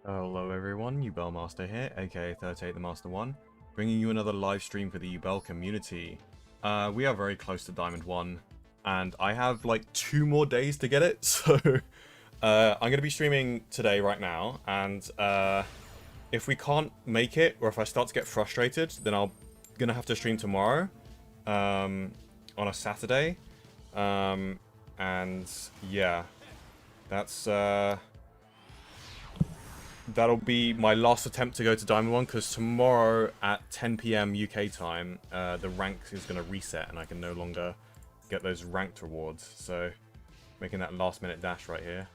Hello everyone, Yubel Master here, aka 38 the Master 1, bringing you another live stream for the Yubel community. We are very close to Diamond 1, and I have like 2 more days to get it, so I'm going to be streaming today right now, and if we can't make it, or if I start to get frustrated, then I'm going to have to stream tomorrow, on a Saturday, and yeah, that's that'll be my last attempt to go to Diamond 1, because tomorrow at 10 PM UK time, the rank is going to reset and I can no longer get those ranked rewards. So, making that last minute dash right here.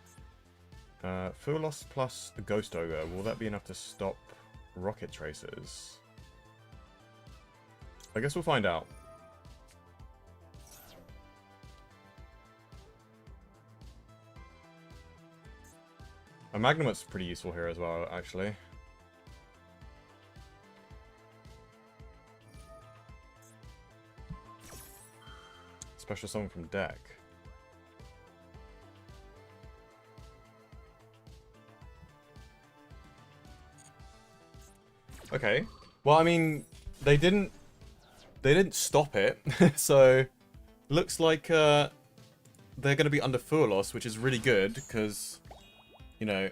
Full loss plus a Ghost Ogre. Will that be enough to stop rocket tracers? I guess we'll find out. A Magnemite's pretty useful here as well, actually. Special summon from deck. Okay. Well, I mean, they didn't stop it, so looks like they're going to be under full loss, which is really good because, you know,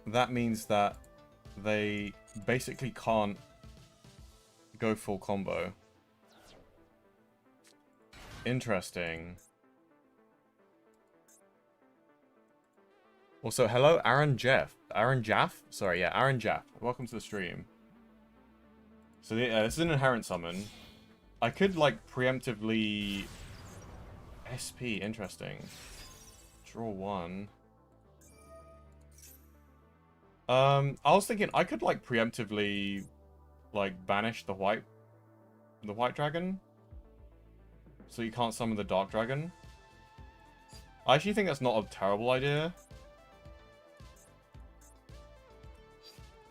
that means that they basically can't go full combo. Interesting. Also, hello, Aaron Jeff. Aaron Jaff? Sorry, yeah, Aaron Jaff. Welcome to the stream. So, yeah, this is an inherent summon. I could, like, preemptively... SP, interesting. Draw one. I was thinking I could, like, preemptively, like, banish the white dragon. So you can't summon the dark dragon. I actually think that's not a terrible idea.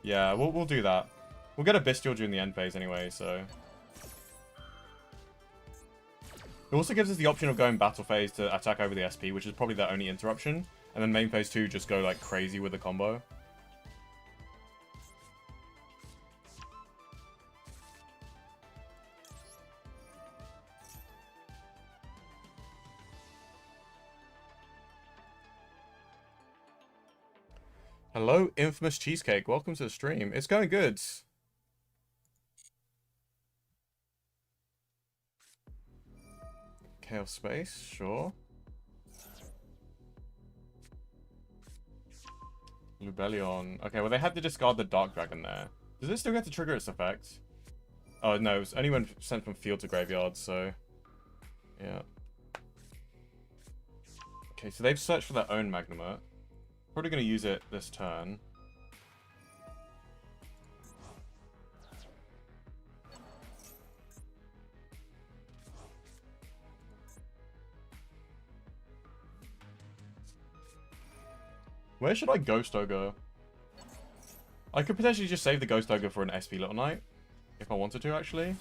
Yeah, we'll do that. We'll get a Bestial during the end phase anyway, so... It also gives us the option of going battle phase to attack over the SP, which is probably their only interruption. And then main phase 2 just go, like, crazy with the combo. Hello, Infamous Cheesecake. Welcome to the stream. It's going good. Chaos Space, sure. Lubellion. Okay, well, they had to discard the Dark Dragon there. Does it still get to trigger its effect? Oh, no, it was only when sent from field to graveyard, so... Yeah. Okay, so they've searched for their own Magnemite. Probably going to use it this turn. Where should I Ghost Ogre? I could potentially just save the Ghost Ogre for an SP Little Knight. If I wanted to, actually.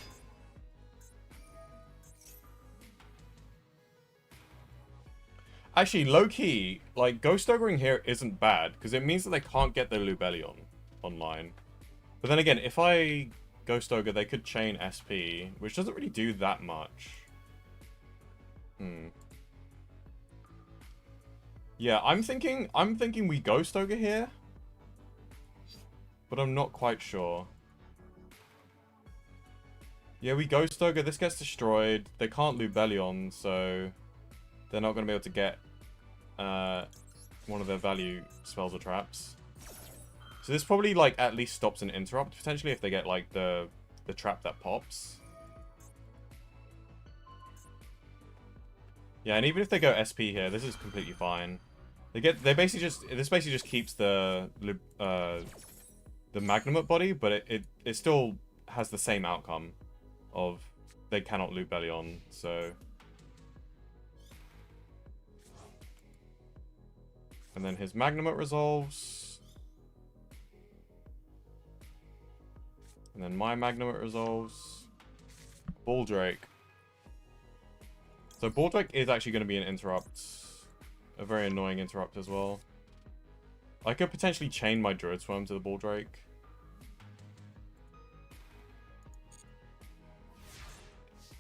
Actually, low-key, like, Ghost Ogring here isn't bad, because it means that they can't get their Lubellion online. But then again, if I Ghost Ogre, they could chain SP, which doesn't really do that much. Yeah, I'm thinking we Ghost Ogre here. But I'm not quite sure. Yeah, we Ghost Ogre, this gets destroyed. They can't Lubellion, so they're not going to be able to get one of their value spells or traps. So this probably, like, at least stops an interrupt, potentially, if they get, like, the trap that pops. Yeah, and even if they go SP here, this is completely fine. This basically just keeps the Magnemite body, but it still has the same outcome of they cannot Lubellion, so... And then his Magnemite resolves. And then my Magnemite resolves. Baldrake. So Baldrake is actually going to be an interrupt. A very annoying interrupt as well. I could potentially chain my Druid Swarm to the Ball Drake.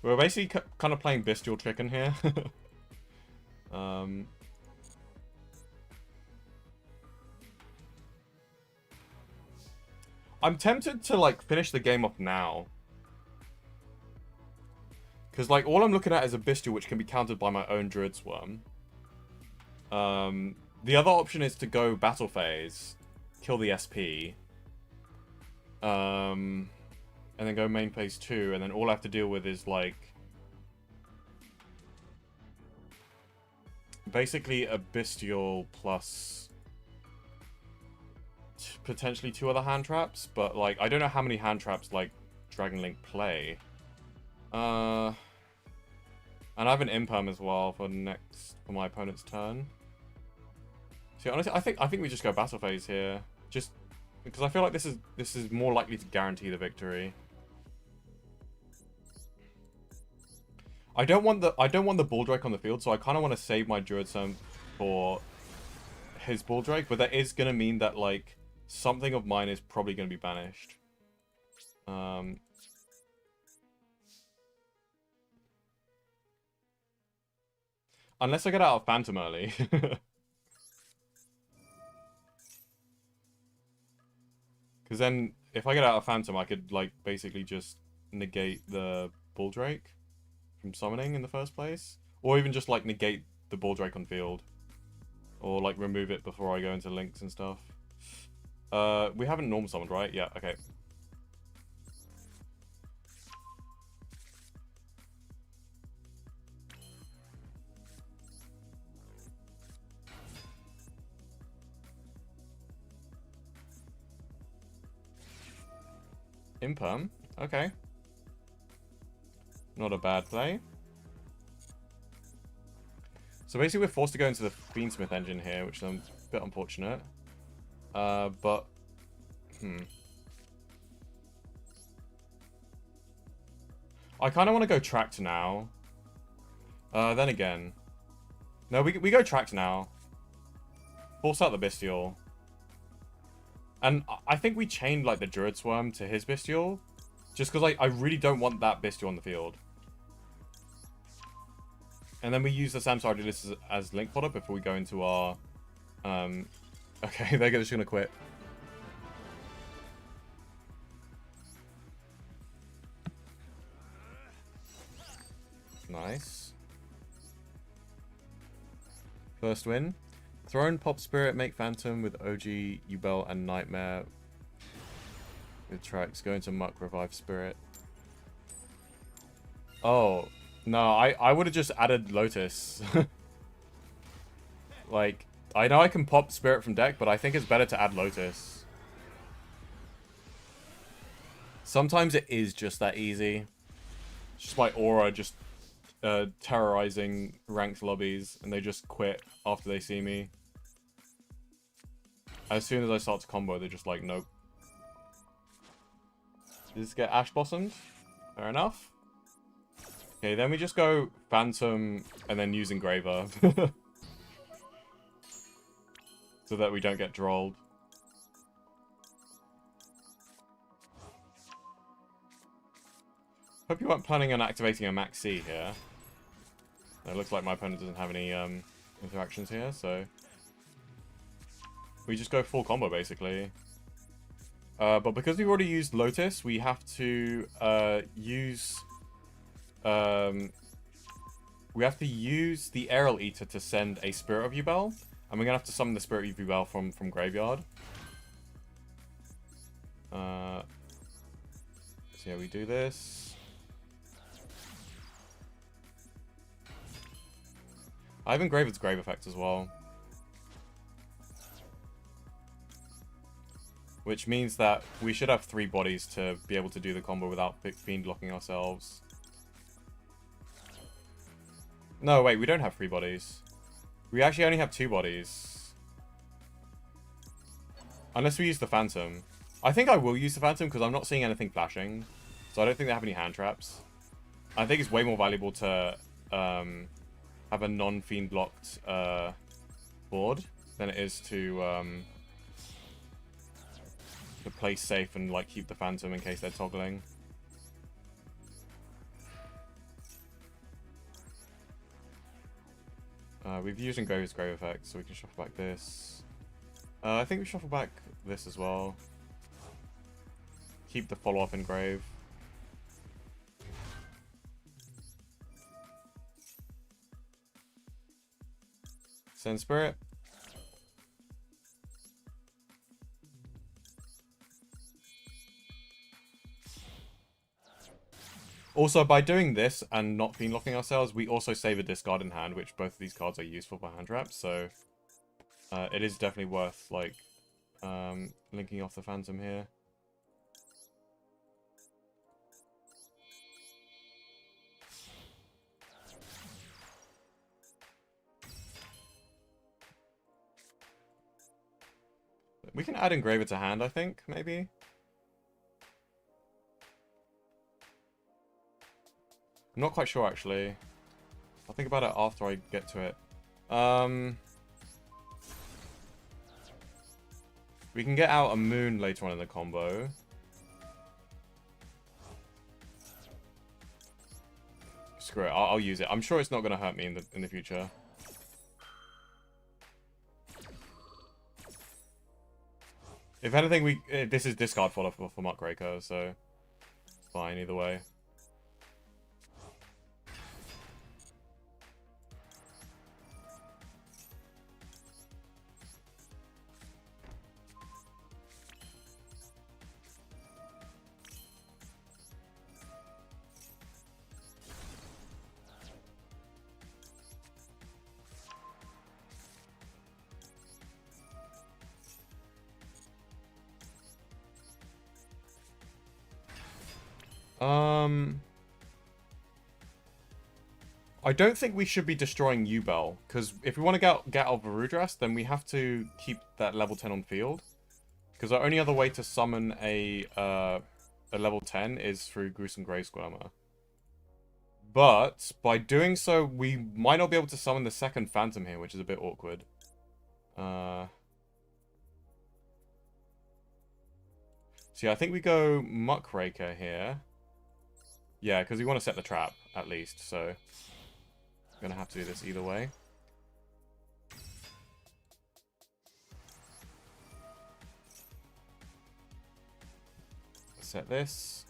We're basically kind of playing Bestial Chicken here. I'm tempted to, like, finish the game off now. Because, like, all I'm looking at is a Bestial which can be countered by my own Druid Swarm. The other option is to go Battle Phase, kill the SP. And then go main phase 2, and then all I have to deal with is, like, basically a Bestial plus potentially 2 other hand traps, but, like, I don't know how many hand traps, like, Dragon Link play. And I have an Imperm as well for my opponent's turn. See, honestly, I think we just go Battle Phase here, just because I feel like this is more likely to guarantee the victory. I don't want the Ball Drake on the field, so I kind of want to save my Druid Swarm for his Ball Drake, but that is gonna mean that, like, something of mine is probably gonna be banished. Unless I get out of Phantom early. Because then, if I get out of Phantom, I could, like, basically just negate the Ball Drake from summoning in the first place. Or even just, like, negate the Ball Drake on field. Or, like, remove it before I go into links and stuff. We haven't normal summoned, right? Yeah, okay. Imperm? Okay. Not a bad play. So basically we're forced to go into the Fiendsmith engine here, which is a bit unfortunate. But... I kind of want to go Tract now. Then again... No, we go Tract now. Force out the Bestial. And I think we chained, like, the Druid Swarm to his Bestial. Just because, like, I really don't want that Bestial on the field. And then we use the Samsara Duelist as link fodder before we go into our... Okay, they're just going to quit. Nice. First win. Throne, Pop Spirit, make Phantom with OG, Yubel, and Nightmare. With tracks. Go into Muck, Revive Spirit. Oh. No, I would have just added Lotus. Like, I know I can pop Spirit from deck, but I think it's better to add Lotus. Sometimes it is just that easy. It's just my aura just terrorizing ranked lobbies, and they just quit after they see me. As soon as I start to combo, they're just like, nope. Just get Ash Blossomed. Fair enough. Okay, then we just go Phantom and then use Engraver. So that we don't get drolled. Hope you weren't planning on activating a Max C here. It looks like my opponent doesn't have any interactions here, so... We just go full combo, basically. But because we've already used Lotus, we have to use... we have to use the Aerial Eater to send a Spirit of Yubel. And we're going to have to summon the Spirit of Yubel from Graveyard. So yeah, we do this. I have Engraved's Grave Effect as well. Which means that we should have 3 bodies to be able to do the combo without Fiend locking ourselves. No, wait, we don't have 3 bodies. We actually only have 2 bodies. Unless we use the Phantom. I think I will use the Phantom because I'm not seeing anything flashing. So I don't think they have any hand traps. I think it's way more valuable to have a non-Fiend blocked board than it is to to play safe and like keep the Phantom in case they're toggling. We've used Engraver's Grave Effect, so we can shuffle back this. I think we shuffle back this as well. Keep the follow-up Engrave. Send Spirit. Also, by doing this and not fiend locking ourselves, we also save a discard in hand, which both of these cards are useful for hand traps. So it is definitely worth like linking off the Phantom here. We can add Engraver to hand, I think, maybe. I'm not quite sure, actually. I'll think about it after I get to it. We can get out a Moon later on in the combo. Screw it, I'll use it. I'm sure it's not going to hurt me in the future. If anything, this is discard fodder for Muckraker, so it's fine either way. I don't think we should be destroying Yubel, because if we want to get out of Varudras, then we have to keep that level 10 on field. Because our only other way to summon a level 10 is through Gruesome Grave Squirmer. But by doing so, we might not be able to summon the second Phantom here, which is a bit awkward. So yeah, I think we go Muckraker here. Yeah, because we want to set the trap, at least, so I'm going to have to do this either way. Set this.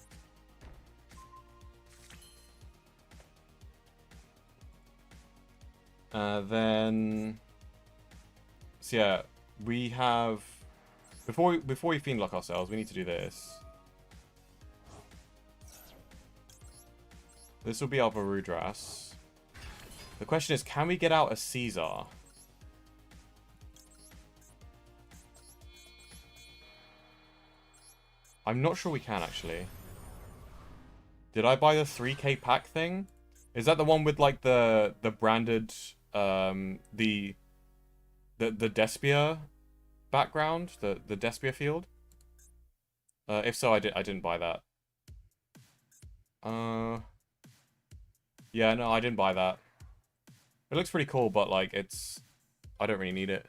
Then... So yeah, we have... Before we fiend lock ourselves, we need to do this. This will be our Varudras. The question is, can we get out a Caesar? I'm not sure we can, actually. Did I buy the 3k pack thing? Is that the one with, like, the branded, the Despia background? The Despia field? If so, I didn't buy that. Yeah, no, I didn't buy that. It looks pretty cool, but, like, I don't really need it.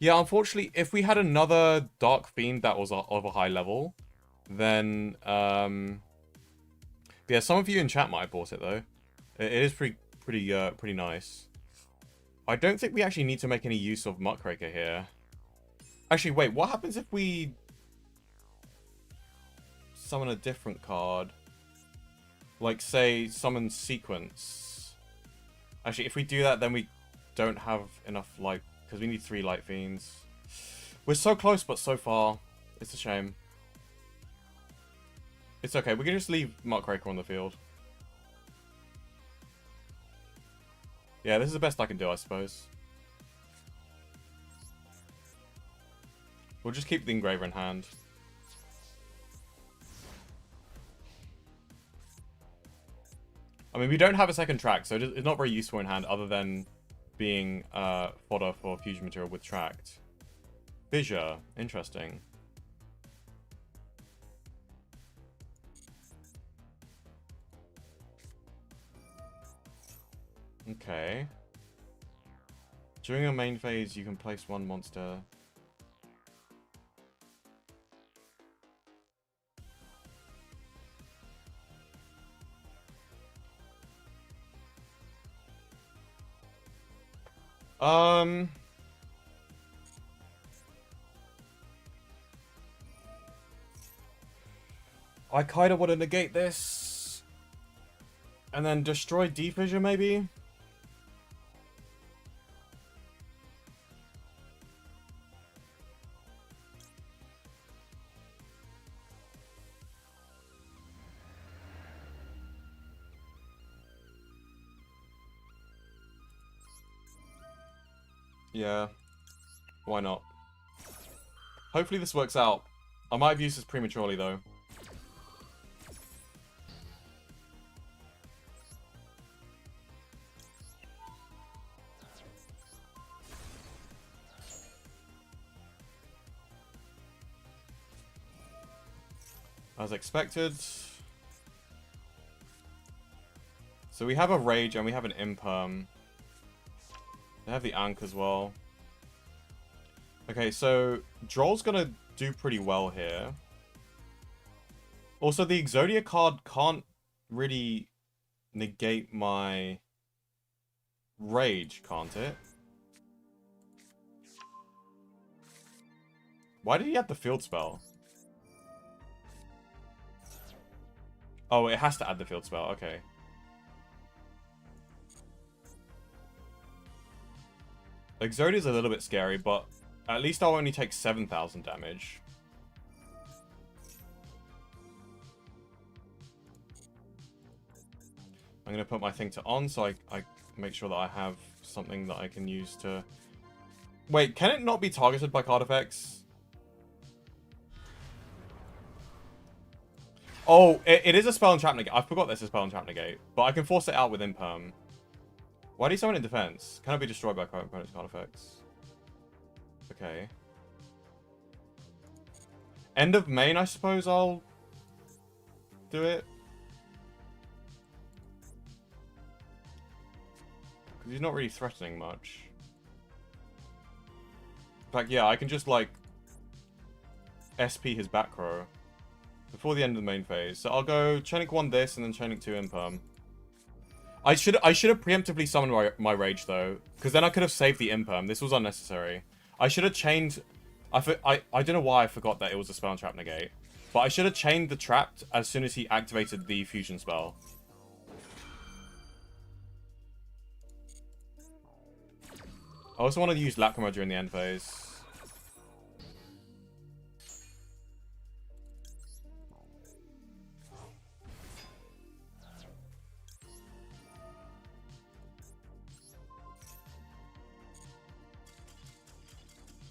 Yeah, unfortunately, if we had another Dark Fiend that was of a high level, then, yeah, some of you in chat might have bought it, though. It is pretty nice. I don't think we actually need to make any use of Muckraker here. Actually, wait, what happens if we summon a different card? Like, say, summon Sequence. Actually, if we do that, then we don't have enough light, because we need 3 Light Fiends. We're so close, but so far. It's a shame. It's okay, we can just leave Muckraker on the field. Yeah, this is the best I can do, I suppose. We'll just keep the Engraver in hand. I mean, we don't have a second track, so it's not very useful in hand other than being fodder for fusion material with tracked. Fissure, interesting. Okay. During your main phase, you can place 1 monster. Um... I kind of want to negate this. And then destroy Deep Fissure, maybe? Yeah. Why not? Hopefully this works out. I might have used this prematurely, though. As expected. So we have a Rage and we have an Imperm. They have the Ankh as well. Okay, so Droll's gonna do pretty well here. Also, the Exodia card can't really negate my Rage, can't it? Why did he have the field spell? Oh, it has to add the field spell, okay. Exodia's a little bit scary, but at least I'll only take 7,000 damage. I'm going to put my thing to on so I make sure that I have something that I can use to... Wait, can it not be targeted by card effects? Oh, it is a spell and trap negate. I forgot there's a spell and trap negate, but I can force it out with Imperm. Why do you summon it in defense? Can it be destroyed by opponent's card effects? Okay. End of main, I suppose I'll do it. Because he's not really threatening much. In fact, yeah, I can just, like, SP his back row before the end of the main phase. So I'll go Chenic 1 this, and then Chenic 2 Imperm. I should have preemptively summoned my Rage, though, because then I could have saved the Imperm. This was unnecessary. I should have chained... I don't know why I forgot that it was a spell and trap negate. But I should have chained the trap as soon as he activated the fusion spell. I also want to use Lacrima during the end phase.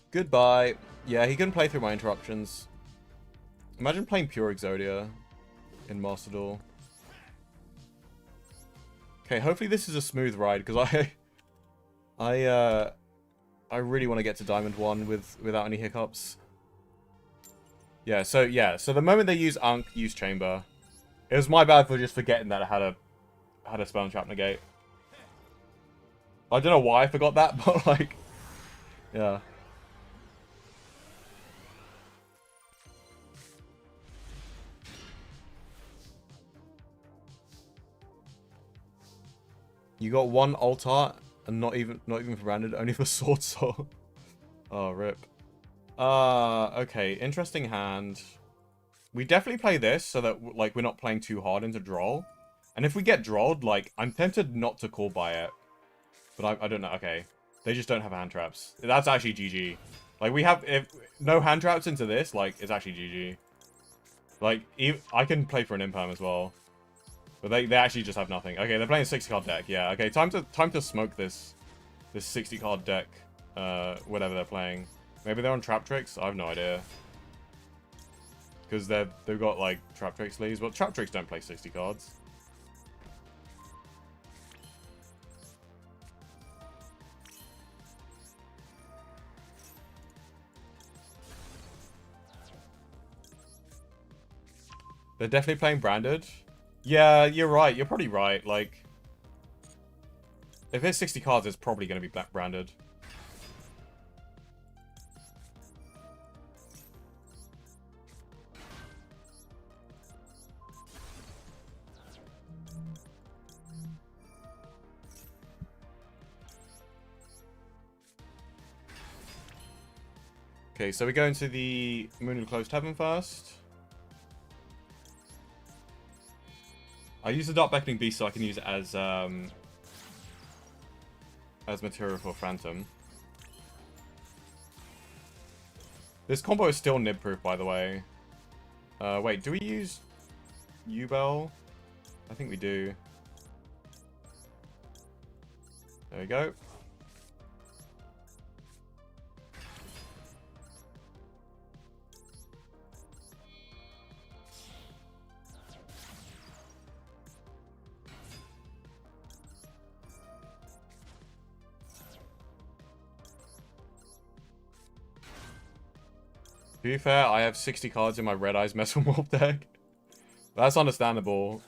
Goodbye. Yeah, he can play through my interruptions. Imagine playing pure Exodia in Master Duel. Okay, hopefully this is a smooth ride, because I really want to get to Diamond 1 without any hiccups. Yeah, so the moment they use Ankh, use Chamber. It was my bad for just forgetting that it had a spell and trap negate. I don't know why I forgot that, but like, yeah. You got one alt art and not even for branded, only for Sword Soul. Oh, rip. Okay, interesting hand. We definitely play this so that like we're not playing too hard into Droll. And if we get Drolled, like I'm tempted not to call by it. But I don't know. Okay. They just don't have hand traps. That's actually GG. Like we have if no hand traps into this, like it's actually GG. Like I can play for an Imperm as well. But they actually just have nothing. Okay, they're playing a 60-card deck. Yeah, okay, time to smoke this 60-card deck, whatever they're playing. Maybe they're on Trap Tricks? I have no idea. Because they've got, like, Trap Tricks leads. But Trap Tricks don't play 60 cards. They're definitely playing branded. Yeah, you're right. You're probably right. Like, if it's 60 cards, it's probably going to be branded. Okay, so we go into the Moon of Closed Heaven first. I use the Dark Beckoning Beast so I can use it as material for Phantom. This combo is still nib-proof, by the way. Wait, do we use Yubel? I think we do. There we go. To be fair, I have 60 cards in my Red Eyes Metal Morph deck. That's understandable.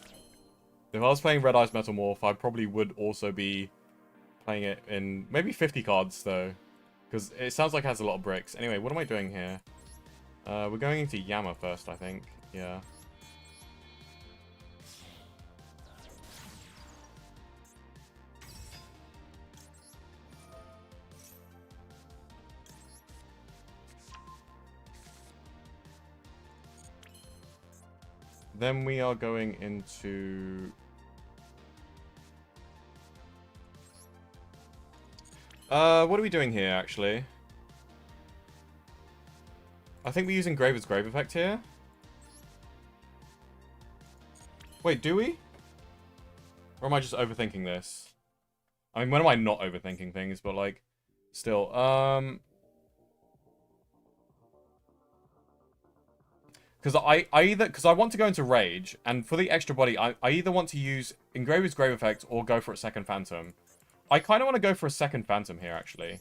If I was playing Red Eyes Metal Morph, I probably would also be playing it in maybe 50 cards, though. Because it sounds like it has a lot of bricks. Anyway, what am I doing here? We're going into Yama first, I think. Yeah. Then we are going into... what are we doing here, actually? I think we're using Graver's Grave Effect here. Wait, do we? Or am I just overthinking this? I mean, when am I not overthinking things, but, like, still, because I want to go into Rage, and for the extra body, I either want to use Engraver's Grave Effect or go for a second Phantom. I kind of want to go for a second Phantom here, actually.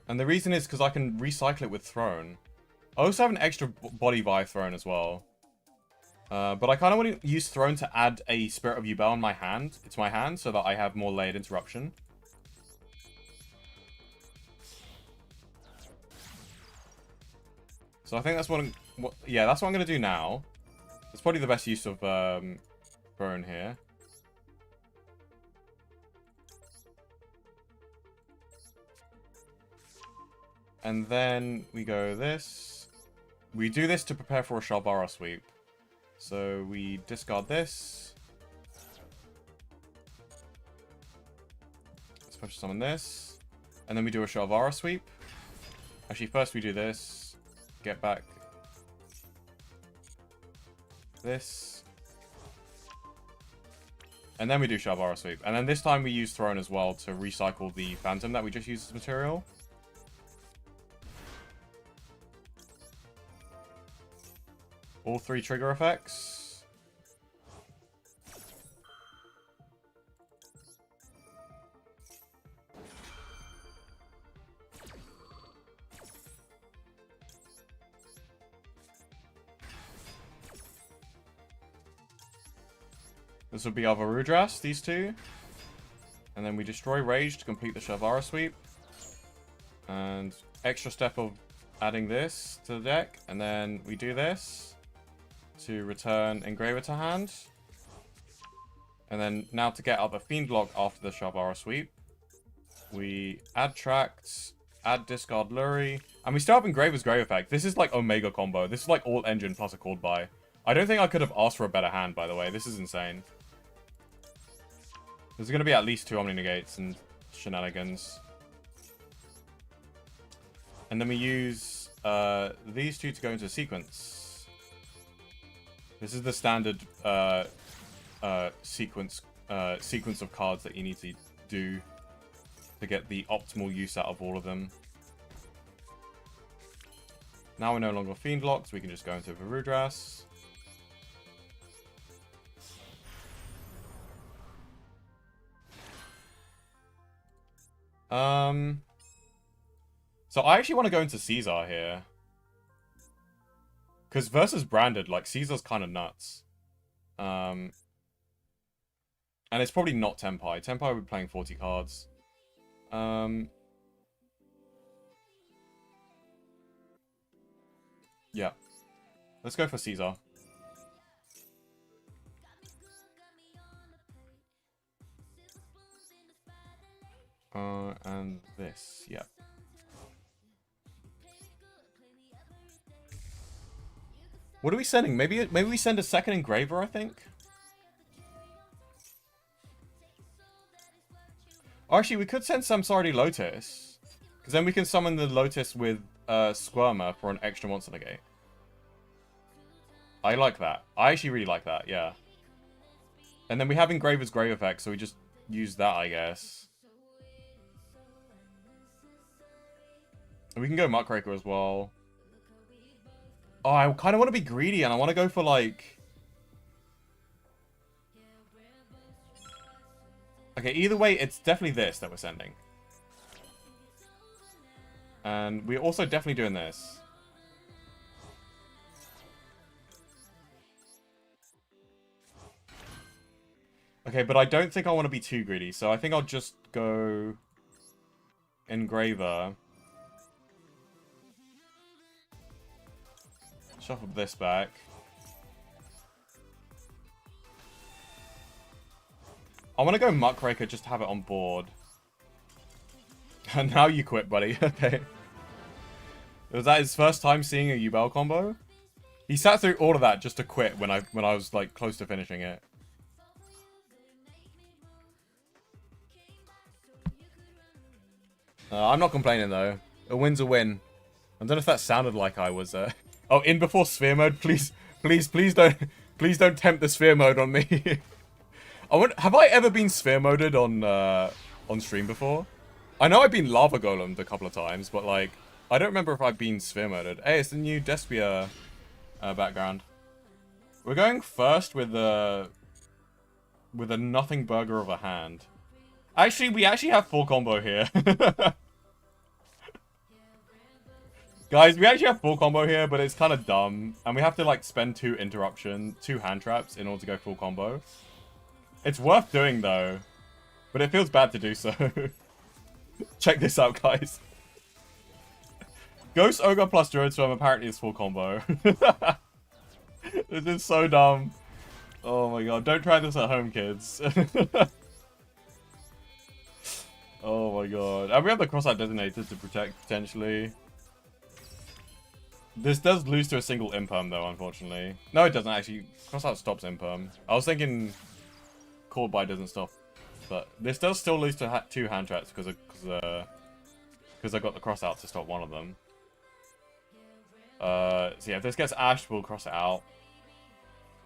And the reason is because I can recycle it with Throne. I also have an extra body via Throne as well. But I kind of want to use Throne to add a Spirit of Yubel in my hand. It's my hand, so that I have more layered interruption. So I think that's yeah, that's what I'm going to do now. It's probably the best use of Throne here. And then we go this. We do this to prepare for a Shalvara sweep. So we discard this. Special summon this. And then we do a Shalvara sweep. Actually, first we do this. Get back this. And then we do Shalvara sweep. And then this time we use Throne as well to recycle the Phantom that we just used as material. All three trigger effects. This would be our Varudras, these two. And then we destroy Rage to complete the Shalvara sweep. And extra step of adding this to the deck. And then we do this to return Engraver to hand. And then now to get out the Fiend Lock after the Shalvara sweep, we add Tracts, add Discard Lurie, and we still have Engraver's Grave Effect. This is like Omega combo. This is like all engine plus a called buy. I don't think I could have asked for a better hand, by the way. This is insane. There's going to be at least 2 Omni Negates and shenanigans. And then we use these two to go into a sequence. This is the standard sequence of cards that you need to do to get the optimal use out of all of them. Now we're no longer Fiend Locked, so we can just go into Varudras. So I actually want to go into Caesar here. Because versus Branded, like, Caesar's kind of nuts. And it's probably not Tenpai. Tenpai would be playing 40 cards. Yeah. Let's go for Caesar. And this, yeah. What are we sending? Maybe we send a second engraver, I think. Or actually, we could send Samsardi Lotus. Because then we can summon the Lotus with Squirmer for an extra monster negate. I like that. I actually really like that, yeah. And then we have Engraver's Grave Effect, so we just use that, I guess. And we can go Muckraker as well. Oh, I kind of want to be greedy, and I want to go for, like... Okay, either way, it's definitely this that we're sending. And we're also definitely doing this. Okay, but I don't think I want to be too greedy, so I think I'll just go... Engraver. Shuffle this back. I want to go Muckraker just to have it on board. And now you quit, buddy. Okay. Was that his first time seeing a Yubel combo? He sat through all of that just to quit when I was like close to finishing it. I'm not complaining though. A win's a win. I don't know if that sounded like I was Oh, in before sphere mode, please don't tempt the sphere mode on me. Have I ever been sphere moded on stream before? I know I've been lava golemed a couple of times, but like I don't remember if I've been sphere moded. Hey, it's the new Despia background. We're going first with a nothing burger of a hand. Actually, we actually have full combo here. Guys, we actually have full combo here, but it's kind of dumb. And we have to, like, spend two hand traps in order to go full combo. It's worth doing, though. But it feels bad to do so. Check this out, guys. Ghost Ogre plus Druid Swarm apparently is full combo. This is so dumb. Oh my god, don't try this at home, kids. Oh my god. And we have the Crossout Designated to protect, potentially. This does lose to a single imperm, though, unfortunately. No, it doesn't, actually. Crossout stops imperm. I was thinking Called By doesn't stop. But this does still lose to two hand traps because I got the Crossout to stop one of them. So yeah, if this gets ashed, we'll cross it out.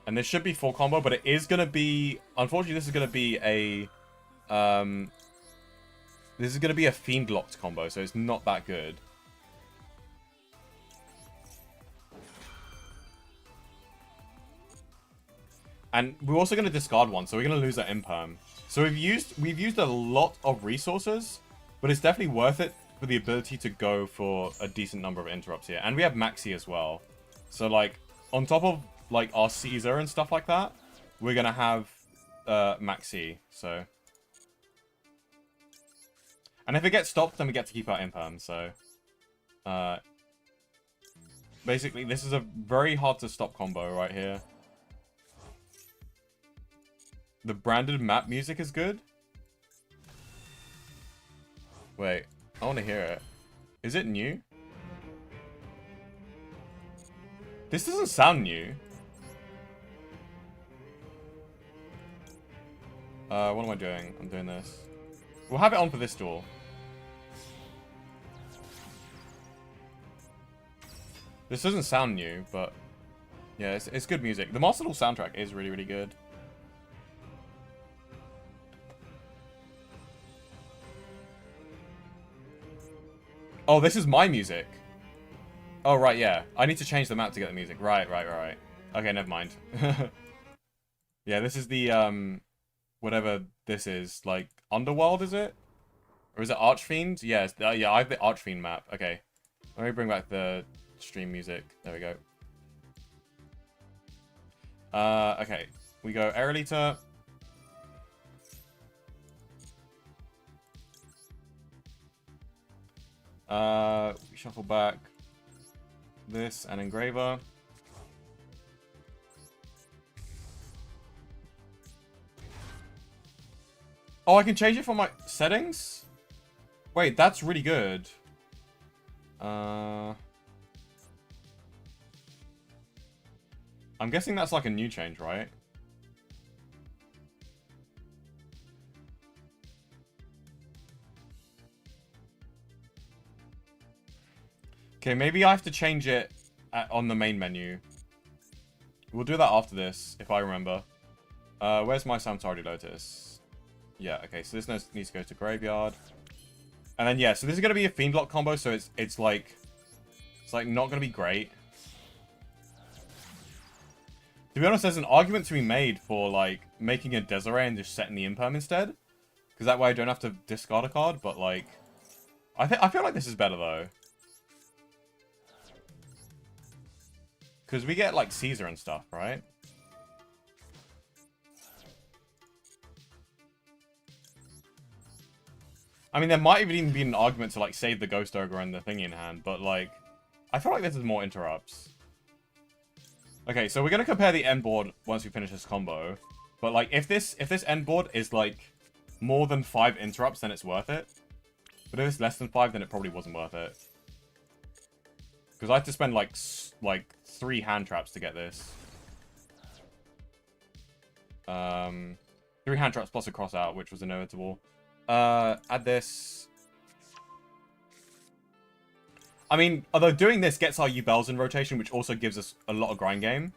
And this should be full combo, but it is going to be... Unfortunately, this is going to be a... This is going to be a Fiend-locked combo, so it's not that good. And we're also going to discard one, so we're going to lose that imperm. So we've used a lot of resources, but it's definitely worth it for the ability to go for a decent number of interrupts here. And we have Maxi as well. So, like, on top of, like, our Caesar and stuff like that, we're going to have Maxi, so... And if it gets stopped, then we get to keep our imperm, so... basically, this is a very hard to stop combo right here. The branded map music is good? Wait, I want to hear it. Is it new? This doesn't sound new. What am I doing? I'm doing this. We'll have it on for this duel. This doesn't sound new, but... Yeah, it's good music. The Master Duel soundtrack is really, really good. Oh, this is my music. Oh, right, yeah. I need to change the map to get the music. Right. Okay, never mind. Yeah, this is the, whatever this is. Like, Underworld, is it? Or is it Archfiend? Yes, yeah, I have the Archfiend map. Okay. Let me bring back the stream music. There we go. Okay. We go Aerolita. We shuffle back this and Engraver. Oh, I can change it from my settings? Wait, that's really good. I'm guessing that's like a new change, right? Okay, maybe I have to change it on the main menu. We'll do that after this, if I remember. Where's my Samtari Lotus? Yeah, okay, so this needs to go to Graveyard. And then, yeah, so this is going to be a Fiendlock combo, so it's like not going to be great. To be honest, there's an argument to be made for, like, making a Desiree and just setting the Imperm instead. Because that way I don't have to discard a card, but, like... I feel like this is better, though. Because we get, like, Caesar and stuff, right? I mean, there might even be an argument to, like, save the Ghost Ogre and the thingy in hand, but, like... I feel like this is more interrupts. Okay, so we're going to compare the end board once we finish this combo. But, like, if this end board is, like, more than 5 interrupts, then it's worth it. But if it's less than 5, then it probably wasn't worth it. Because I had to spend, like 3 hand traps to get this. 3 hand traps plus a cross out, which was inevitable. Add this. I mean, although doing this gets our Yubels in rotation, which also gives us a lot of grind game.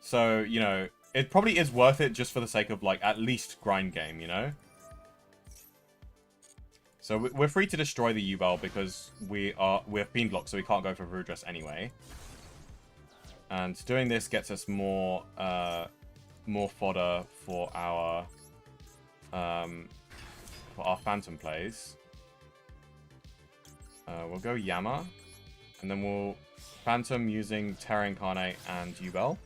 So, you know, it probably is worth it just for the sake of, like, at least grind game, you know? So we're free to destroy the Yubel because we're Fiendlock, so we can't go for Rudress anyway. And doing this gets us more fodder for our Phantom plays. We'll go Yama, and then we'll Phantom using Terra Incarnate and Yubel.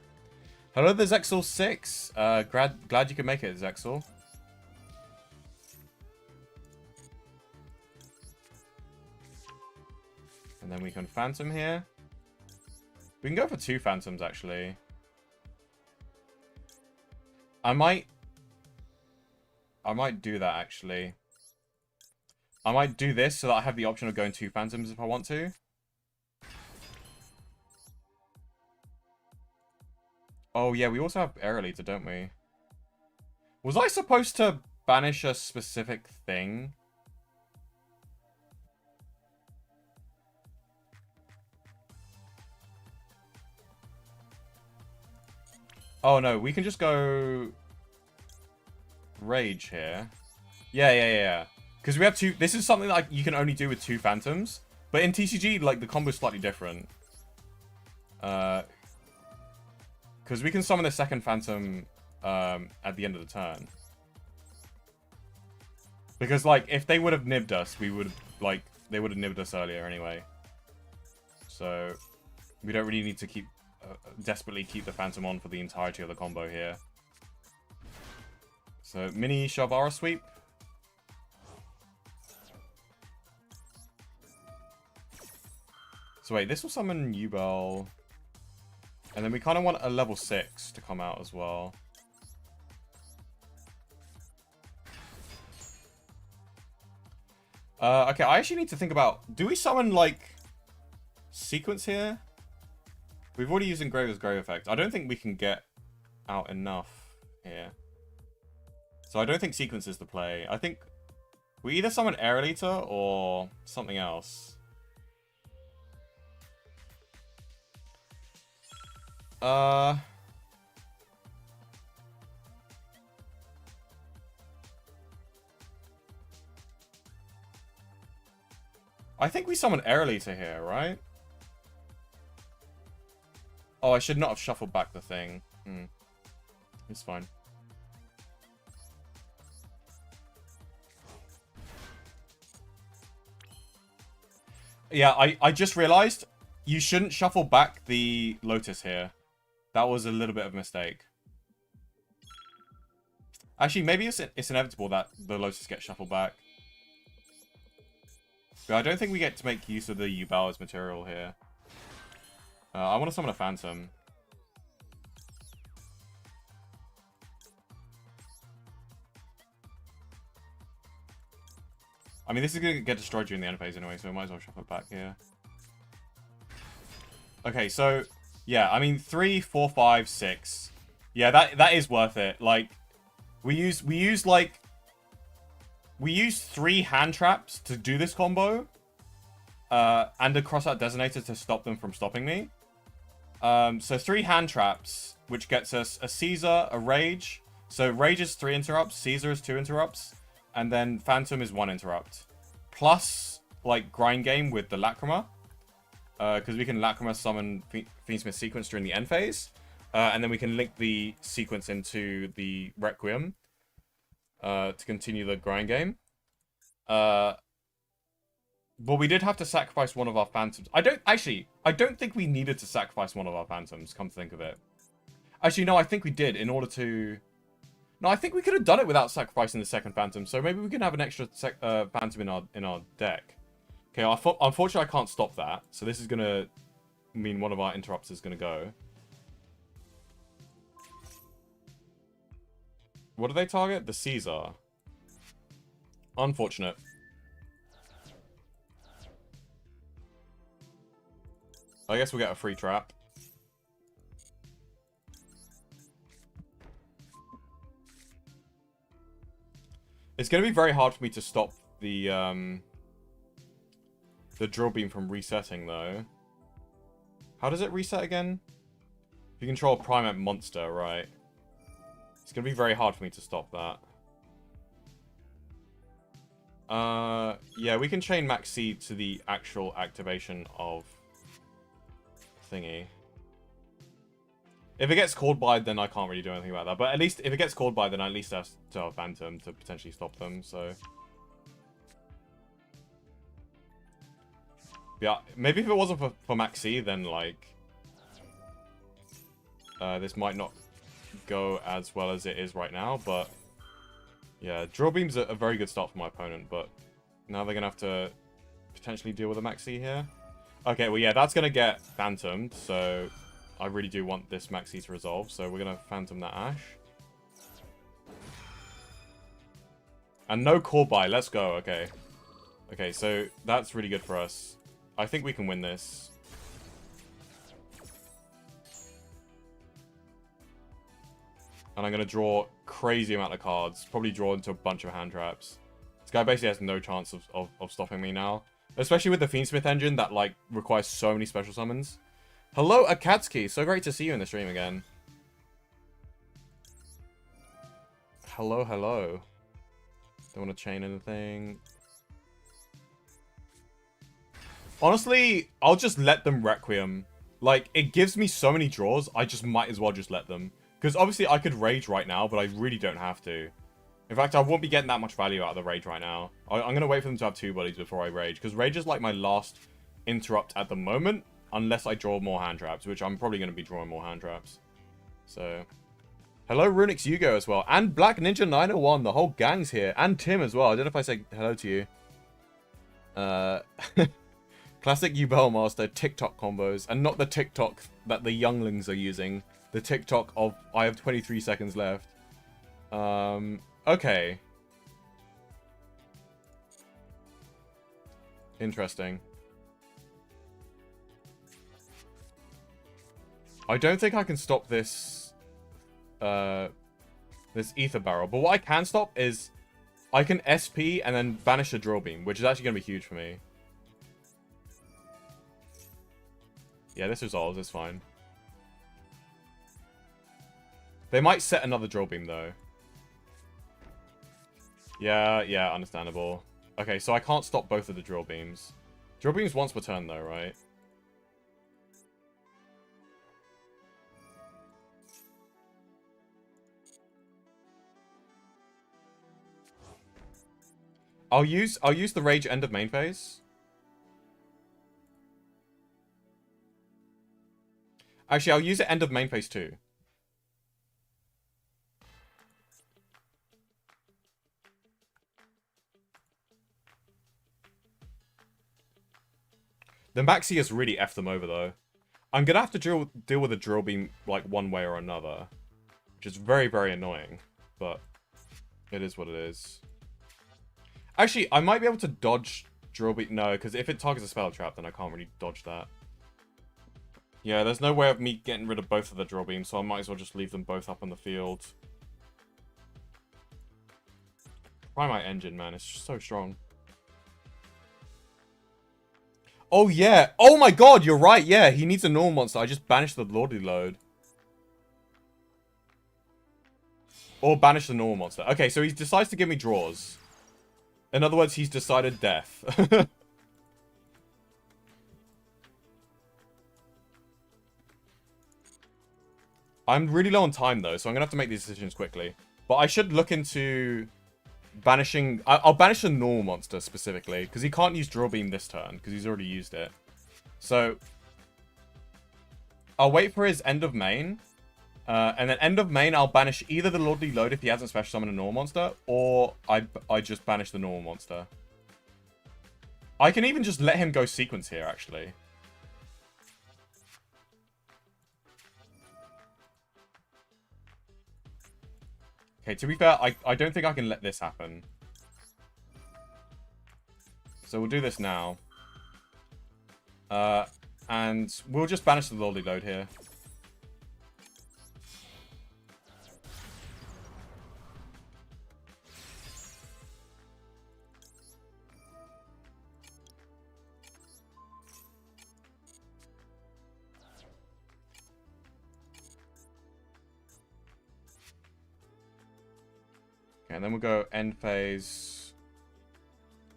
Hello, there's Zexal6. Glad you could make it, Zexal. And then we can Phantom here. We can go for 2 Phantoms, actually. I might do that, actually. I might do this so that I have the option of going 2 Phantoms if I want to. Oh, yeah, we also have Aerolita, don't we? Was I supposed to banish a specific thing? Oh, no, we can just go... Rage here. Yeah. Because we have 2... This is something that you can only do with 2 Phantoms. But in TCG, like, the combo's slightly different. Because we can summon the second Phantom at the end of the turn. Because, like, if they would have nibbed us, we would have, like... They would have nibbed us earlier anyway. So, we don't really need to keep... desperately keep the Phantom on for the entirety of the combo here. So, mini Shavara sweep. So wait, this will summon Yubel. And then we kind of want a level 6 to come out as well. Okay, I actually need to think about... Do we summon, like, Sequence here? We've already used Engraver's Grave Effect. I don't think we can get out enough here. So I don't think Sequence is the play. I think we either summon Aerolita or something else. I think we summon Aerolita here, right? Oh, I should not have shuffled back the thing. It's fine. Yeah, I just realized you shouldn't shuffle back the Lotus here. That was a little bit of a mistake. Actually, maybe it's inevitable that the Lotus gets shuffled back. But I don't think we get to make use of the Yubel as material here. I want to summon a Phantom. I mean, this is going to get destroyed during the end phase anyway, so we might as well shuffle it back here. Okay, so, yeah, I mean, 3, 4, 5, 6. Yeah, that is worth it. Like, we use 3 hand traps to do this combo. And a crossout designator to stop them from stopping me. So 3 hand traps, which gets us a Caesar, a Rage. So Rage is 3 interrupts, Caesar is 2 interrupts, and then Phantom is 1 interrupt. Plus, like, Grind Game with the Lacrima. Because we can Lacrima summon Fiendsmith Sequence during the end phase. And then we can link the sequence into the Requiem to continue the Grind Game. But we did have to sacrifice one of our Phantoms. I don't think we needed to sacrifice one of our Phantoms, come to think of it. Actually, no, I think we did in order to... No, I think we could have done it without sacrificing the second Phantom, so maybe we can have an extra Phantom in our deck. Okay, unfortunately I can't stop that, so this is going to mean one of our interrupts is going to go. What do they target? The Caesar. Unfortunate. I guess we'll get a free trap. It's going to be very hard for me to stop the drill beam from resetting, though. How does it reset again? If you control a Primate monster, right. It's going to be very hard for me to stop that. Yeah, we can chain Max C to the actual activation of... thingy. If it gets called by, then I can't really do anything about that. But at least, if it gets called by, then at least that's to our Phantom to potentially stop them, so... Yeah, maybe if it wasn't for Maxi, then, like... this might not go as well as it is right now, but... Yeah, Drill Beam's a very good start for my opponent, but... Now they're gonna have to potentially deal with a Maxi here. Okay, well, yeah, that's going to get Phantomed, so I really do want this Maxi to resolve, so we're going to Phantom that Ash. And no call by, let's go, okay. Okay, so that's really good for us. I think we can win this. And I'm going to draw crazy amount of cards, probably draw into a bunch of hand traps. This guy basically has no chance of stopping me now. Especially with the Fiendsmith engine that, like, requires so many special summons. Hello, Akatsuki. So great to see you in the stream again. Hello, hello. Don't want to chain anything. Honestly, I'll just let them Requiem. Like, it gives me so many draws, I just might as well just let them. Because obviously I could Rage right now, but I really don't have to. In fact, I won't be getting that much value out of the Rage right now. I'm going to wait for them to have 2 bodies before I Rage. Because Rage is like my last interrupt at the moment. Unless I draw more hand traps. Which I'm probably going to be drawing more hand traps. So. Hello, Runix Yugo as well. And Black Ninja 901. The whole gang's here. And Tim as well. I don't know if I said hello to you. Classic Yubel Master TikTok combos. And not the TikTok that the younglings are using. The TikTok of I have 23 seconds left. Okay. Interesting. I don't think I can stop this this Ether Barrel. But what I can stop is I can SP and then banish the Drill Beam, which is actually going to be huge for me. Yeah, this resolves. It's fine. They might set another Drill Beam, though. Yeah, understandable. Okay, so I can't stop both of the Drill Beams. Drill Beams once per turn, though, right? I'll use the Rage end of main phase. Actually, I'll use it end of main phase too. The Maxi has really effed them over, though. I'm going to have to deal with a Drill Beam, like, one way or another. Which is very, very annoying. But it is what it is. Actually, I might be able to dodge Drill Beam. No, because if it targets a spell trap, then I can't really dodge that. Yeah, there's no way of me getting rid of both of the Drill Beams, so I might as well just leave them both up on the field. Primite Engine, man. It's just so strong. Oh, yeah. Oh, my God. You're right. Yeah, he needs a normal monster. I just banished the Lordly Load. Or banish the normal monster. Okay, so he decides to give me draws. In other words, he's decided death. I'm really low on time, though, so I'm going to have to make these decisions quickly. But I should look into banishing... I'll banish the normal monster, specifically, because he can't use Drill Beam this turn, because he's already used it. So, I'll wait for his end of main, and then end of main, I'll banish either the Lordly Load if he hasn't special summoned a normal monster, or I just banish the normal monster. I can even just let him go sequence here, actually. Okay, to be fair, I don't think I can let this happen. So we'll do this now. And we'll just banish the Lordly Load here. Okay, and then we'll go end phase,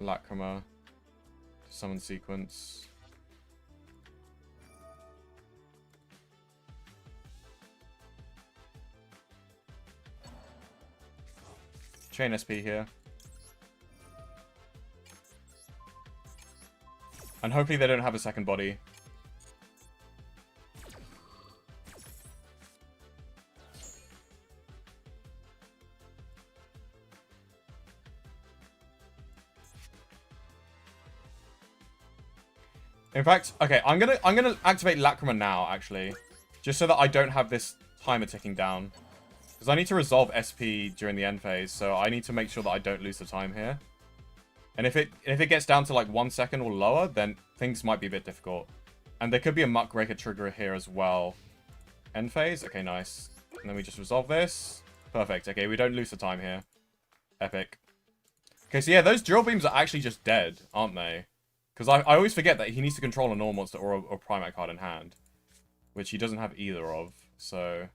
Lacrima, summon sequence. Chain SP here. And hopefully they don't have a second body. In fact, okay, I'm gonna activate Lacrima now, actually. Just so that I don't have this timer ticking down. Because I need to resolve SP during the end phase, so I need to make sure that I don't lose the time here. And if it gets down to like 1 second or lower, then things might be a bit difficult. And there could be a Muckraker trigger here as well. End phase? Okay, nice. And then we just resolve this. Perfect. Okay, we don't lose the time here. Epic. Okay, so yeah, those Drill Beams are actually just dead, aren't they? Because I always forget that he needs to control a normal monster or a Primate card in hand. Which he doesn't have either of, so...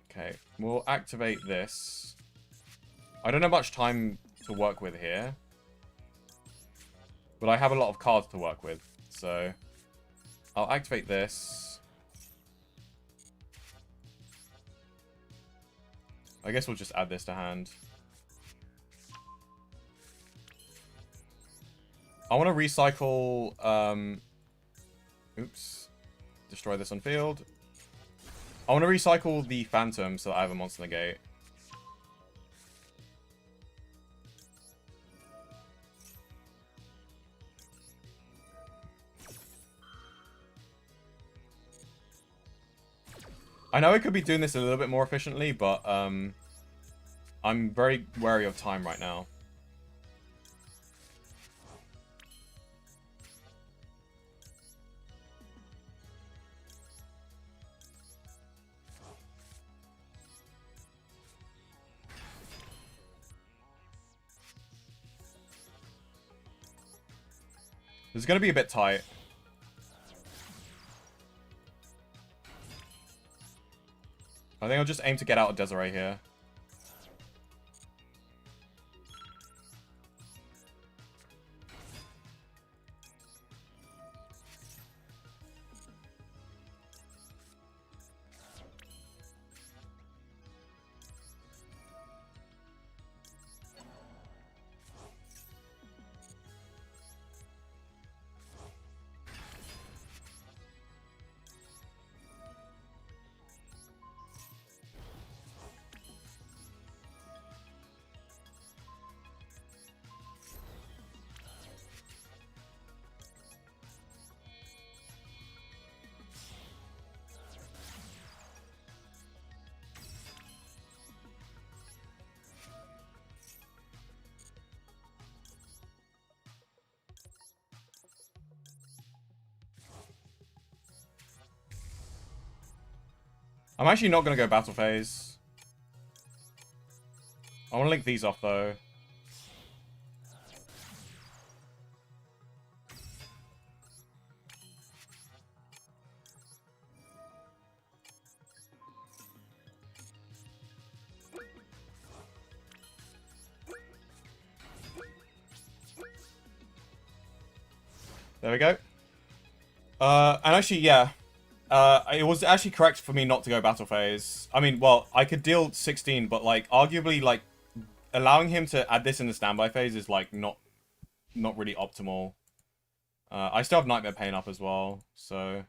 Okay, we'll activate this. I don't have much time to work with here. But I have a lot of cards to work with, so... I'll activate this. I guess we'll just add this to hand. I want to recycle... Oops. Destroy this on field. I want to recycle the Phantom so that I have a monster negate. I know I could be doing this a little bit more efficiently, but I'm very wary of time right now. This is going to be a bit tight. I think I'll just aim to get out of Desiree here. I'm actually not going to go battle phase. I want to link these off, though. There we go. And actually, yeah. It was actually correct for me not to go battle phase. I mean, well, I could deal 16, but, like, arguably, like, allowing him to add this in the standby phase is, like, not really optimal. I still have Nightmare Pain up as well, so...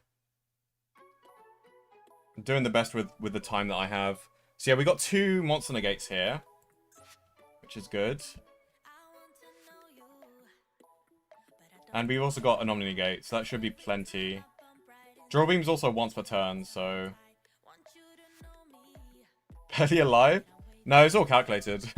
I'm doing the best with the time that I have. So yeah, we got 2 Monster Negates here, which is good. And we've also got Anomaly Negate, so that should be plenty. Draw Beam's also once per turn, so... Barely alive? No, it's all calculated.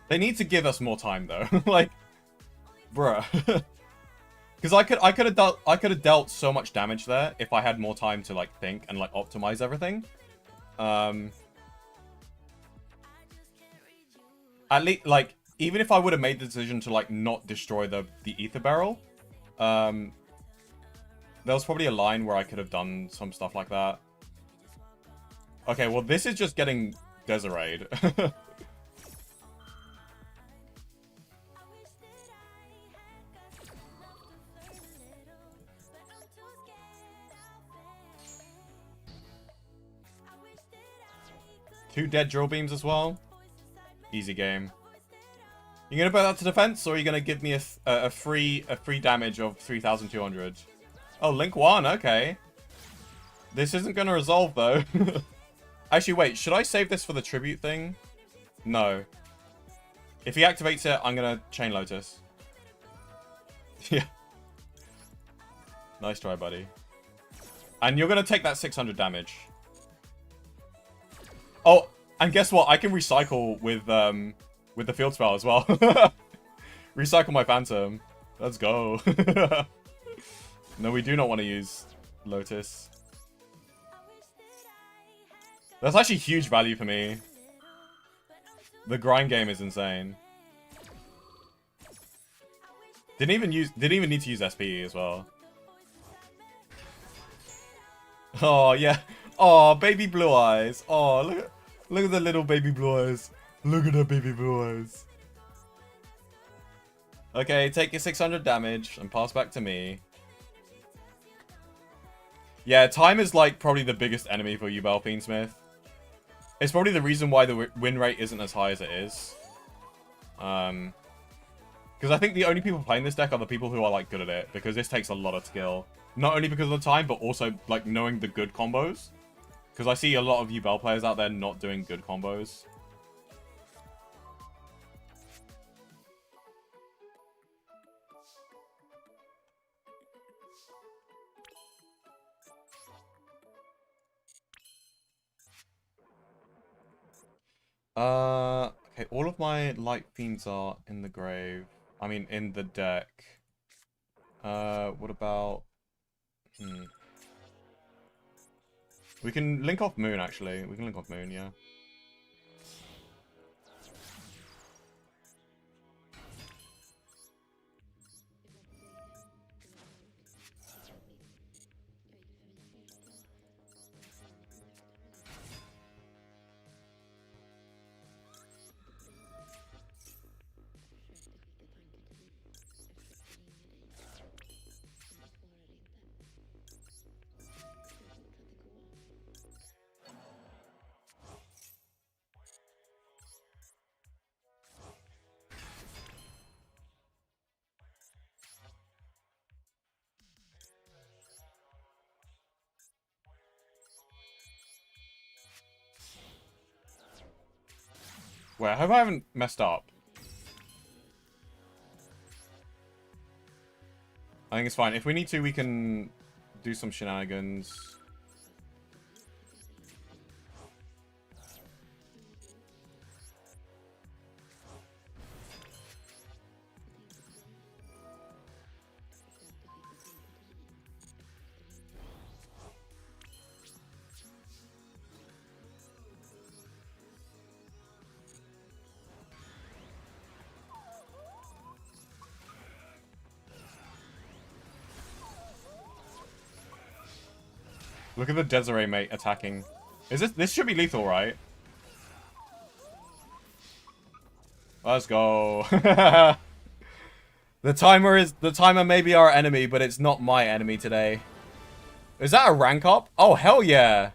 They need to give us more time, though. Like, bruh. Because I could have dealt so much damage there if I had more time to like think and like optimize everything. At least like even if I would have made the decision to like not destroy the ether barrel, there was probably a line where I could have done some stuff like that. Okay, well this is just getting Desiree. Two dead drill beams as well. Easy game. You gonna put that to defense, or are you gonna give me a free damage of 3,200? Oh, Link 1, okay. This isn't gonna resolve though. Actually, wait, should I save this for the tribute thing? No. If he activates it, I'm gonna Chain Lotus. Yeah. Nice try, buddy. And you're gonna take that 600 damage. Oh, and guess what? I can recycle with the field spell as well. Recycle my Phantom. Let's go. No, we do not want to use Lotus. That's actually huge value for me. The grind game is insane. Didn't even need to use SPE as well. Oh yeah. Oh, baby blue eyes. Oh, look at the little baby blue eyes. Look at the baby blue eyes. Okay, take your 600 damage and pass back to me. Yeah, time is like probably the biggest enemy for Yubel Fiendsmith. It's probably the reason why the win rate isn't as high as it is. Because I think the only people playing this deck are the people who are like good at it, because this takes a lot of skill. Not only because of the time, but also like knowing the good combos. Because I see a lot of Yubel players out there not doing good combos. Okay, all of my Light Fiends are in the grave. I mean, in the deck. What about... We can link off Moon, actually. We can link off Moon, yeah. Wait, I hope I haven't messed up. I think it's fine. If we need to, we can do some shenanigans. Look at the Desiree mate attacking. Is this should be lethal, right? Let's go. The timer may be our enemy, but it's not my enemy today. Is that a rank up? Oh hell yeah.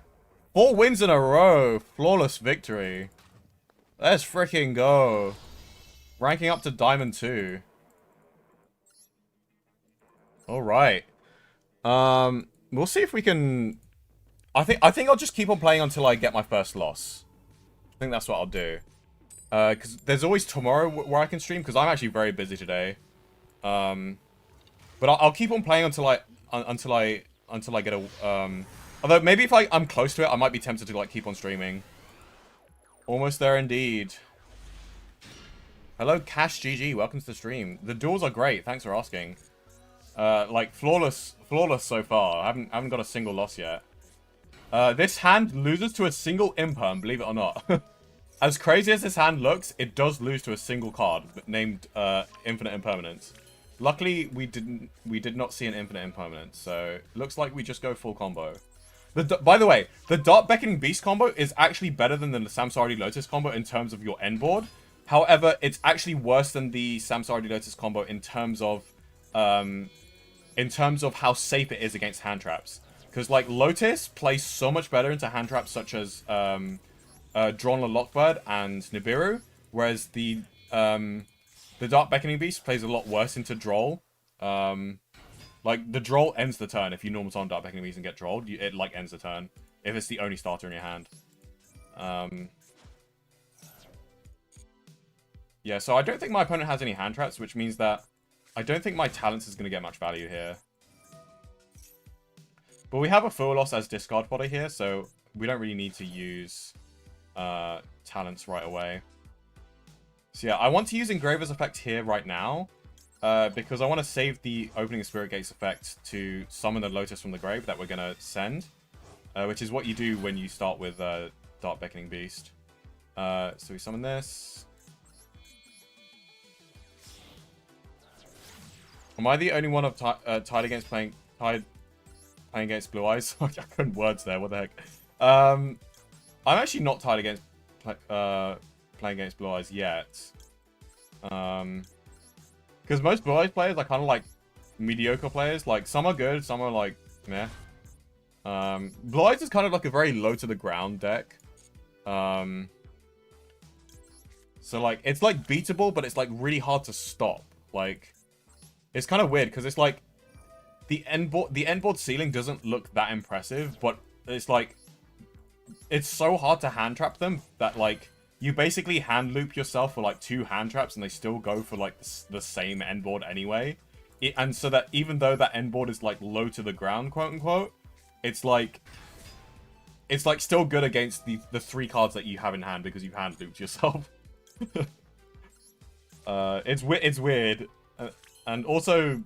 4 wins in a row. Flawless victory. Let's freaking go. Ranking up to Diamond 2. Alright. We'll see if we can... I think I'll just keep on playing until I get my first loss. I think that's what I'll do. Because there's always tomorrow where I can stream, because I'm actually very busy today. But I'll keep on playing until I get a... although maybe if I'm close to it, I might be tempted to like keep on streaming. Almost there indeed. Hello, Cash GG. Welcome to the stream. The duels are great. Thanks for asking. Like flawless so far. I haven't got a single loss yet. This hand loses to a single imperm, believe it or not. As crazy as this hand looks, it does lose to a single card named Infinite Impermanence. Luckily, we did not see an Infinite Impermanence, so looks like we just go full combo. By the way, the Dark Beckoning Beast combo is actually better than the Samsardi Lotus combo in terms of your end board. However, it's actually worse than the Samsardi Lotus combo in terms of how safe it is against hand traps. Because, like, Lotus plays so much better into hand traps such as Drawn Lockbird and Nibiru, whereas the Dark Beckoning Beast plays a lot worse into Droll. Like, the Droll ends the turn. If you normal summon Dark Beckoning Beast and get Drolled, it, like, ends the turn. If it's the only starter in your hand. Yeah, so I don't think my opponent has any hand traps, which means that I don't think my Talents is going to get much value here. But we have a full loss as discard fodder here, so we don't really need to use Talents right away. So yeah, I want to use Engraver's effect here right now, because I want to save the Opening Spirit Gates effect to summon the Lotus from the grave that we're going to send, which is what you do when you start with Dark Beckoning Beast. So we summon this. Am I the only one of tied against playing against Blue Eyes? I couldn't words there. What the heck? I'm actually not tied against playing against Blue Eyes yet. Because most Blue Eyes players are kind of like mediocre players. Like some are good, some are like meh. Blue Eyes is kind of like a very low to the ground deck. So like it's like beatable, but it's like really hard to stop. Like it's kind of weird because it's like the end board ceiling doesn't look that impressive, but it's like it's so hard to hand trap them that like you basically hand loop yourself for like 2 hand traps and they still go for like the same end board anyway. And so that even though that end board is like low to the ground, quote unquote, it's like still good against the 3 cards that you have in hand because you hand looped yourself. It's weird. And also,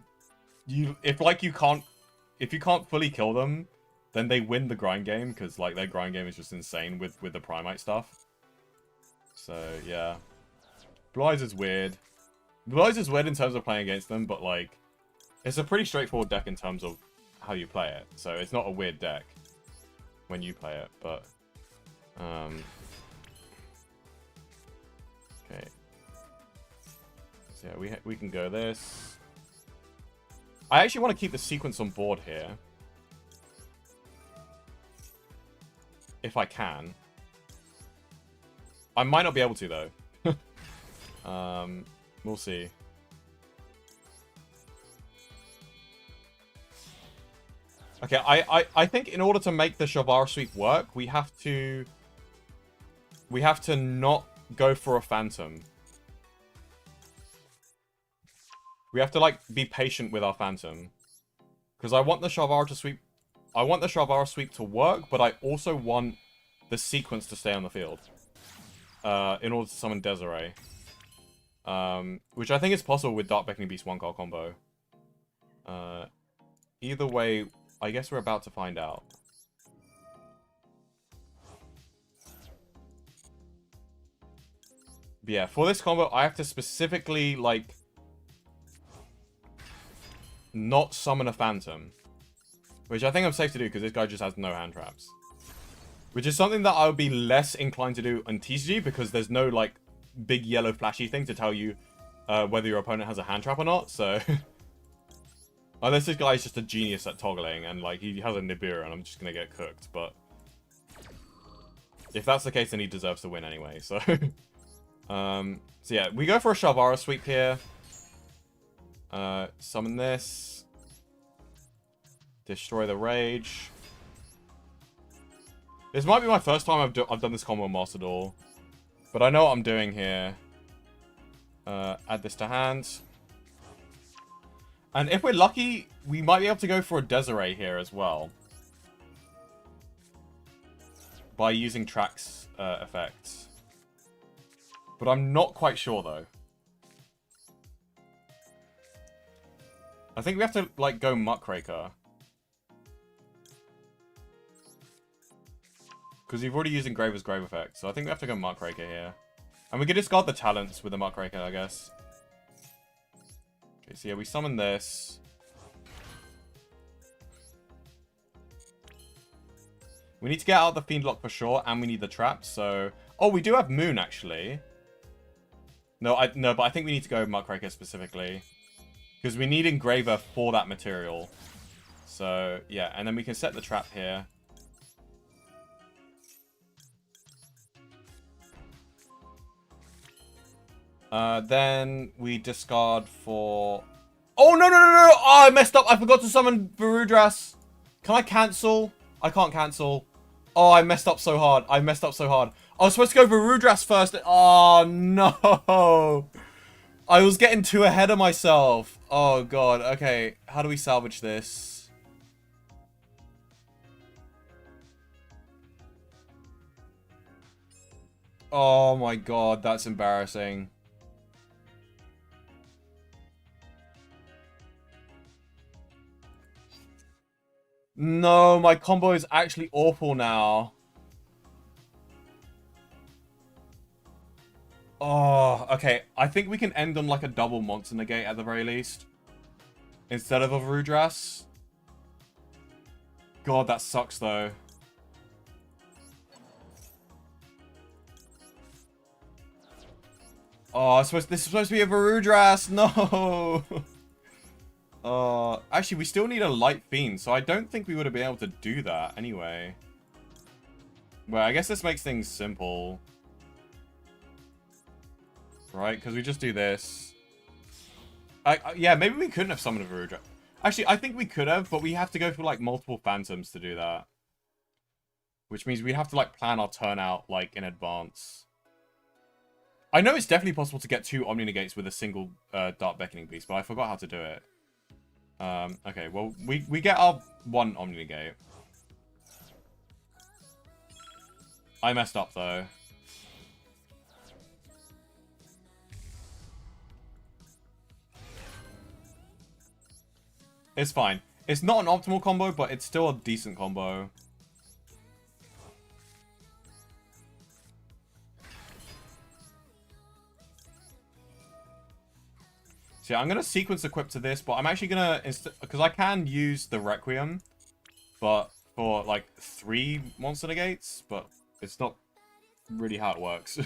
if you can't fully kill them, then they win the grind game because like their grind game is just insane with the Primite stuff. So yeah, Blue Eyes is weird. Blue Eyes is weird in terms of playing against them, but like it's a pretty straightforward deck in terms of how you play it. So it's not a weird deck when you play it, but okay. So yeah, we can go this. I actually want to keep the sequence on board here. If I can. I might not be able to, though. We'll see. Okay, I think in order to make the Shavara sweep work, we have to not go for a Phantom. We have to, like, be patient with our Phantom. Because I want the Sharvara to sweep... I want the Sharvara sweep to work, but I also want the sequence to stay on the field. In order to summon Desiree. Which I think is possible with Dark Beckoning Beast 1-card combo. Either way, I guess we're about to find out. But yeah, for this combo, I have to specifically, like... not summon a Phantom. Which I think I'm safe to do, because this guy just has no hand traps. Which is something that I would be less inclined to do on TCG, because there's no, like, big yellow flashy thing to tell you whether your opponent has a hand trap or not, so... Unless this guy's just a genius at toggling, and, like, he has a Nibiru, and I'm just gonna get cooked, but... If that's the case, then he deserves to win anyway, so... so yeah, we go for a Sharvara sweep here. Summon this. Destroy the Rage. This might be my first time I've done this combo on Master Duel. But I know what I'm doing here. Add this to hand. And if we're lucky, we might be able to go for a Desiree here as well. By using Trax effects. But I'm not quite sure, though. I think we have to, like, go Muckraker. Because we've already used Engraver's Grave effect, so I think we have to go Muckraker here. And we can discard the talents with the Muckraker, I guess. Okay, so yeah, we summon this. We need to get out of the Fiend Lock for sure, and we need the traps, so... Oh, we do have Moon, actually. No, but I think we need to go Muckraker specifically. Because we need Engraver for that material. So, yeah, and then we can set the trap here. Then we discard for... Oh, no, no, no, no! Oh, I messed up! I forgot to summon Varudras! Can I cancel? I can't cancel. Oh, I messed up so hard. I messed up so hard. I was supposed to go Varudras first. Oh, no! I was getting too ahead of myself. Oh, God. Okay, how do we salvage this? Oh, my God. That's embarrassing. No, my combo is actually awful now. Oh, okay. I think we can end on like a double Monster Negate at the very least. Instead of a Varudras. God, that sucks though. Oh, this is supposed to be a Varudras. No. Actually, we still need a Light Fiend, so I don't think we would have been able to do that anyway. Well, I guess this makes things simple. Right? Because we just do this. Yeah, maybe we couldn't have summoned a Varudra. Actually, I think we could have, but we have to go for, like, multiple Phantoms to do that. Which means we'd have to, like, plan our turn out, like, in advance. I know it's definitely possible to get 2 Omni Negates with a single Dark Beckoning Beast, but I forgot how to do it. Okay, well, we get our 1 Omni Negate. I messed up, though. It's fine. It's not an optimal combo, but it's still a decent combo. So yeah, I'm going to sequence equip to this, but I'm actually going to... Because I can use the Requiem, but for like 3 Monster Negates, but it's not really how it works.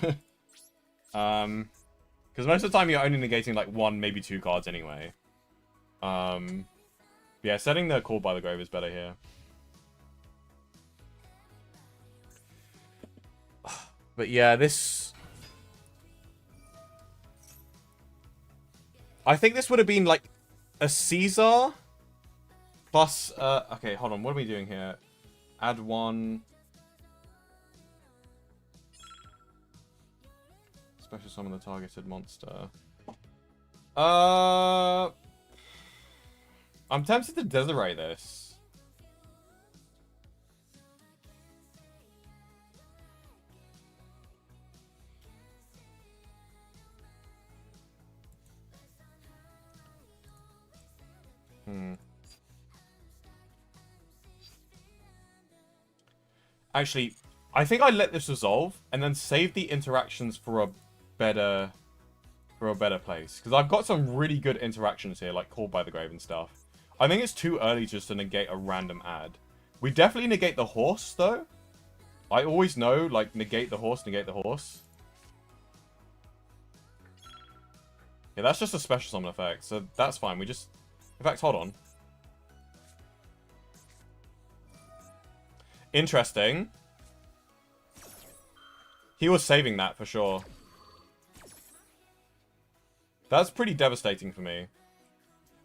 Because most of the time you're only negating like 1, maybe 2 cards anyway. Yeah, setting the Call by the Grave is better here. But yeah, this... I think this would have been like a Caesar plus... okay, hold on. What are we doing here? Add 1. Special summon the targeted monster. I'm tempted to Desiree this. Actually, I think I let this resolve and then save the interactions for a better place. Because I've got some really good interactions here, like Called by the Grave and stuff. I think it's too early just to negate a random ad. We definitely negate the horse, though. I always know, like, negate the horse, negate the horse. Yeah, that's just a special summon effect, so that's fine. We just... In fact, hold on. Interesting. He was saving that for sure. That's pretty devastating for me.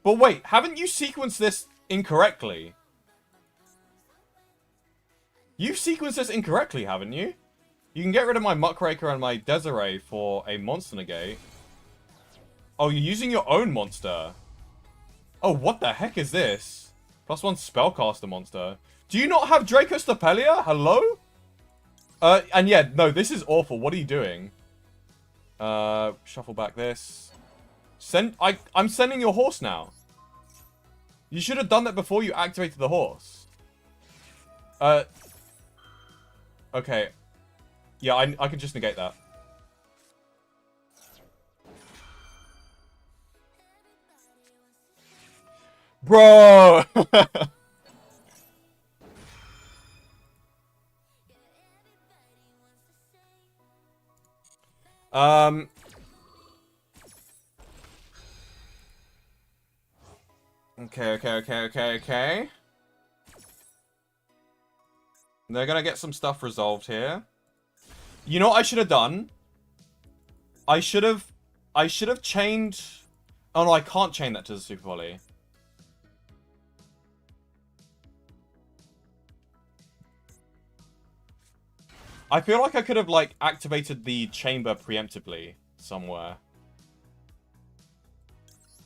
But wait, haven't you sequenced this incorrectly? You've sequenced this incorrectly, haven't you? You can get rid of my Muckraker and my Desiree for a monster negate. Oh, you're using your own monster. Oh, what the heck is this? +1 spellcaster monster. Do you not have Draco Stapelia? Hello? And yeah, no, this is awful. What are you doing? Shuffle back this. I'm sending your horse now. You should have done that before you activated the horse. Okay. Yeah, I can just negate that. Bro! Okay. They're gonna get some stuff resolved here. You know what I should have done? I should have chained... Oh no, I can't chain that to the Super Volley. I feel like I could have, like, activated the chamber preemptively somewhere.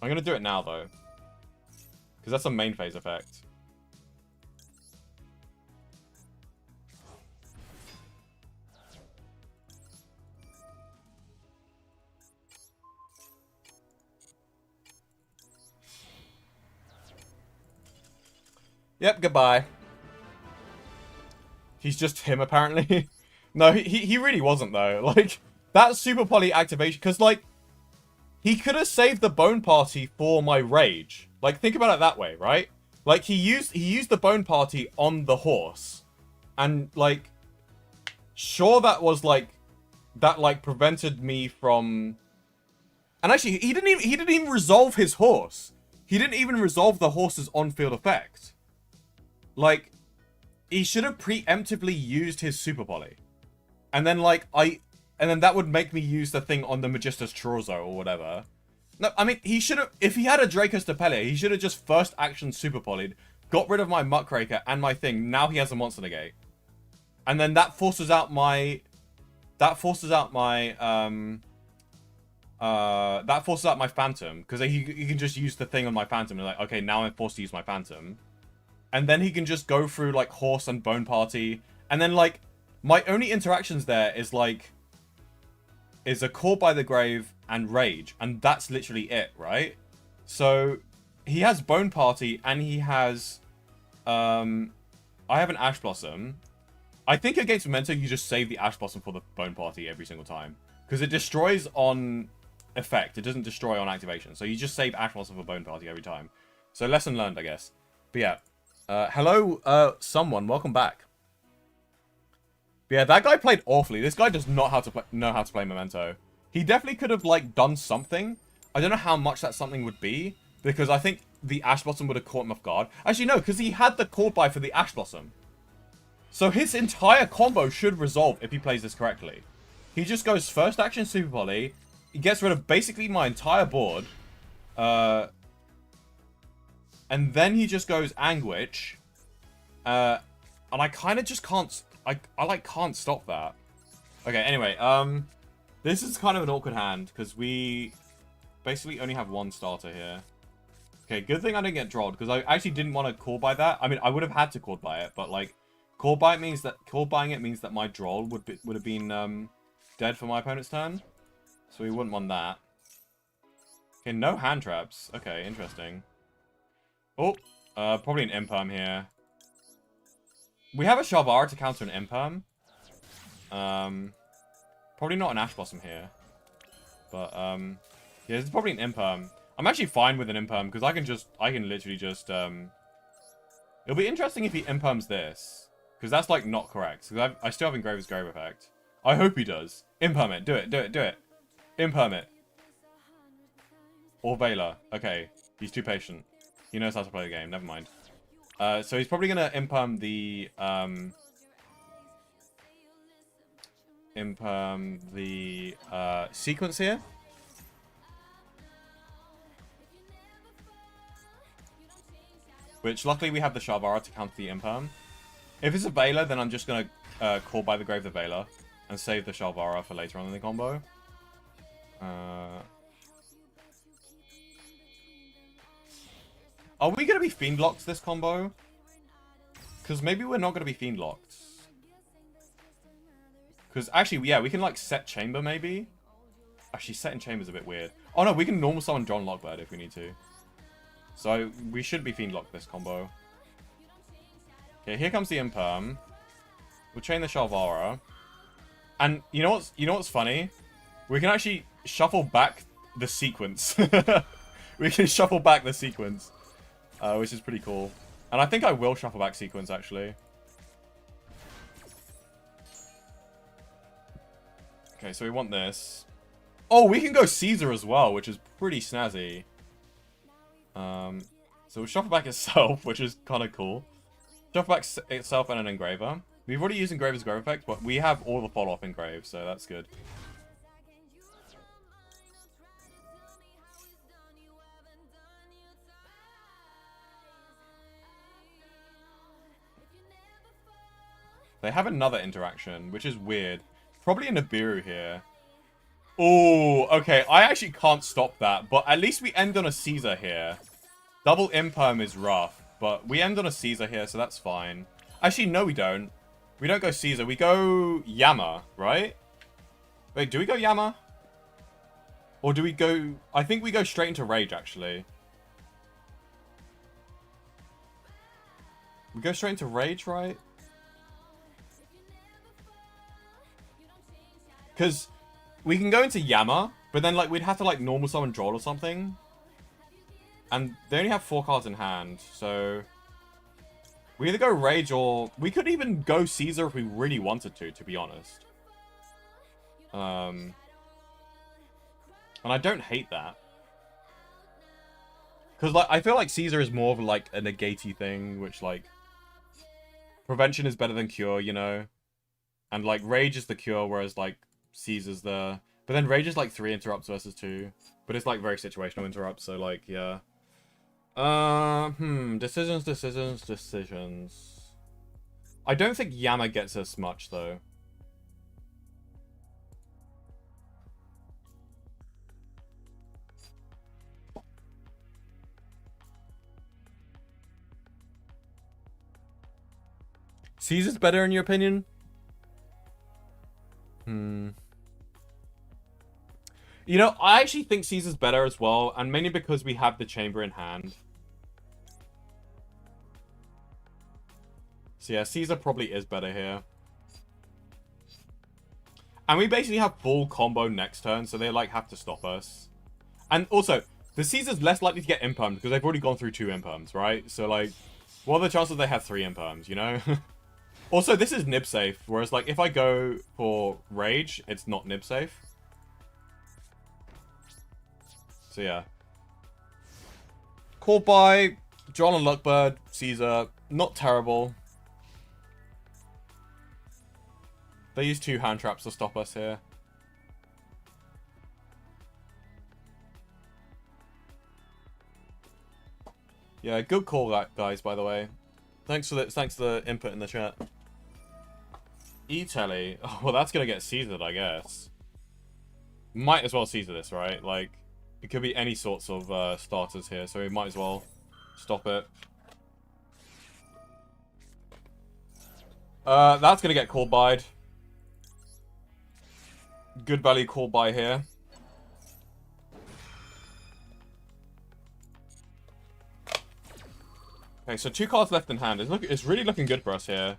I'm gonna do it now, though. Because that's a main phase effect. Yep, goodbye. He's just him, apparently. No, he really wasn't, though. Like, that Super Poly activation... Because, like, he could have saved the Bone Party for my Rage. Like, think about it that way, right? Like, he used the Bone Party on the horse. And, like... Sure, that was, like... That, like, prevented me from... And actually, he didn't even resolve his horse. He didn't even resolve the horse's on-field effect. Like, he should have preemptively used his Super Poly. And then, like, and then that would make me use the thing on the Magister's Chorizo or whatever. No, I mean, he should have... If he had a Draco Stapelia, he should have just first action Super Poly'd, got rid of my Muckraker and my thing. Now he has a Monster Negate. And then that forces out my... That forces out my Phantom. Because he can just use the thing on my Phantom. And like, okay, now I'm forced to use my Phantom. And then he can just go through, like, Horse and Bone Party. And then, like, my only interactions there is, like... Is a Call by the Grave and Rage. And that's literally it, right? So, he has Bone Party and he has... I have an Ash Blossom. I think against Memento, you just save the Ash Blossom for the Bone Party every single time. Because it destroys on effect. It doesn't destroy on activation. So you just save Ash Blossom for Bone Party every time. So lesson learned, I guess. But yeah. Hello, someone. Welcome back. But yeah, that guy played awfully. This guy does not know how to play Memento. He definitely could have, like, done something. I don't know how much that something would be. Because I think the Ash Blossom would have caught him off guard. Actually, no, because he had the call by for the Ash Blossom. So his entire combo should resolve if he plays this correctly. He just goes first action Super Poly. He gets rid of basically my entire board. And then he just goes Anguish. And I kind of just can't... I like, can't stop that. Okay, anyway, This is kind of an awkward hand, because we basically only have one starter here. Okay, good thing I didn't get dropped, because I actually didn't want to call by that. I mean, I would have had to call by it, but like, call buying it means that my droll would have been dead for my opponent's turn. So we wouldn't want that. Okay, no hand traps. Okay, interesting. Oh, probably an imperm here. We have a Shalvara to counter an imperm. Probably not an Ash Blossom here. But, yeah, this is probably an imperm. I'm actually fine with an imperm, because I can literally just, it'll be interesting if he imperms this. Because that's, like, not correct. Because I still have Engraver's Grave effect. I hope he does. Imperm it. Do it, do it, do it. Imperm it. Or Veiler. Okay. He's too patient. He knows how to play the game. Never mind. So he's probably going to imperm the, sequence here. Which, luckily, we have the Shalvara to counter the imperm. If it's a Veiler, then I'm just going to call by the Grave the Veiler and save the Shalvara for later on in the combo. Are we going to be Fiend Locked this combo? Because maybe we're not going to be Fiend Locked. Because actually, yeah, we can like set Chamber maybe. Actually, setting Chamber is a bit weird. Oh no, we can normal summon John Lockbird if we need to. So we should be Fiend Locked this combo. Okay, here comes the Imperm. We'll chain the Shalvara. And you know what's funny? We can actually shuffle back the sequence. We can shuffle back the sequence. Which is pretty cool. And I think I will shuffle back sequence, actually. Okay, so we want this. Oh, we can go Caesar as well, which is pretty snazzy. So we'll shuffle back itself, which is kind of cool. Shuffle back itself and an Engraver. We've already used Engraver's Grave effect, but we have all the follow-up Engrave, so that's good. They have another interaction, which is weird. Probably a Nibiru here. Oh, okay. I actually can't stop that, but at least we end on a Caesar here. Double Imperm is rough, but we end on a Caesar here, so that's fine. Actually, no, we don't. We don't go Caesar. We go Yama, right? Wait, do we go Yama? Or do we go... I think we go straight into Rage, actually. We go straight into Rage, right? Because we can go into Yama, but then like we'd have to like normal summon Droll or something. And they only have 4 cards in hand, so... We either go Rage or... We could even go Caesar if we really wanted to be honest. And I don't hate that. Because like, I feel like Caesar is more of like a negatey thing, which like... Prevention is better than cure, you know? And like, Rage is the cure, whereas like, Caesar's the... But then Rage is like 3 interrupts versus 2. But it's like very situational interrupts, so like, yeah. Decisions. I don't think Yama gets us much, though. Caesar's better in your opinion? You know, I actually think Caesar's better as well, and mainly because we have the Chamber in hand. So yeah, Caesar probably is better here. And we basically have full combo next turn, so they like have to stop us. And also, the Caesar's less likely to get impermed because they've already gone through 2 imperms, right? So like, what are the chances they have 3 imperms, you know? Also, this is nib safe, whereas like if I go for Rage, it's not nib safe. So yeah. Called by John and Luckbird, Caesar, not terrible. They use 2 hand traps to stop us here. Yeah, good call, that guys. By the way, thanks for the input in the chat. E-Telly. Oh, well, that's gonna get Caesared, I guess. might as well Caesar this, right? Like, it could be any sorts of starters here, so we might as well stop it. That's gonna get called by. Good value called by here. Okay, so 2 cards left in hand. It's really looking good for us here.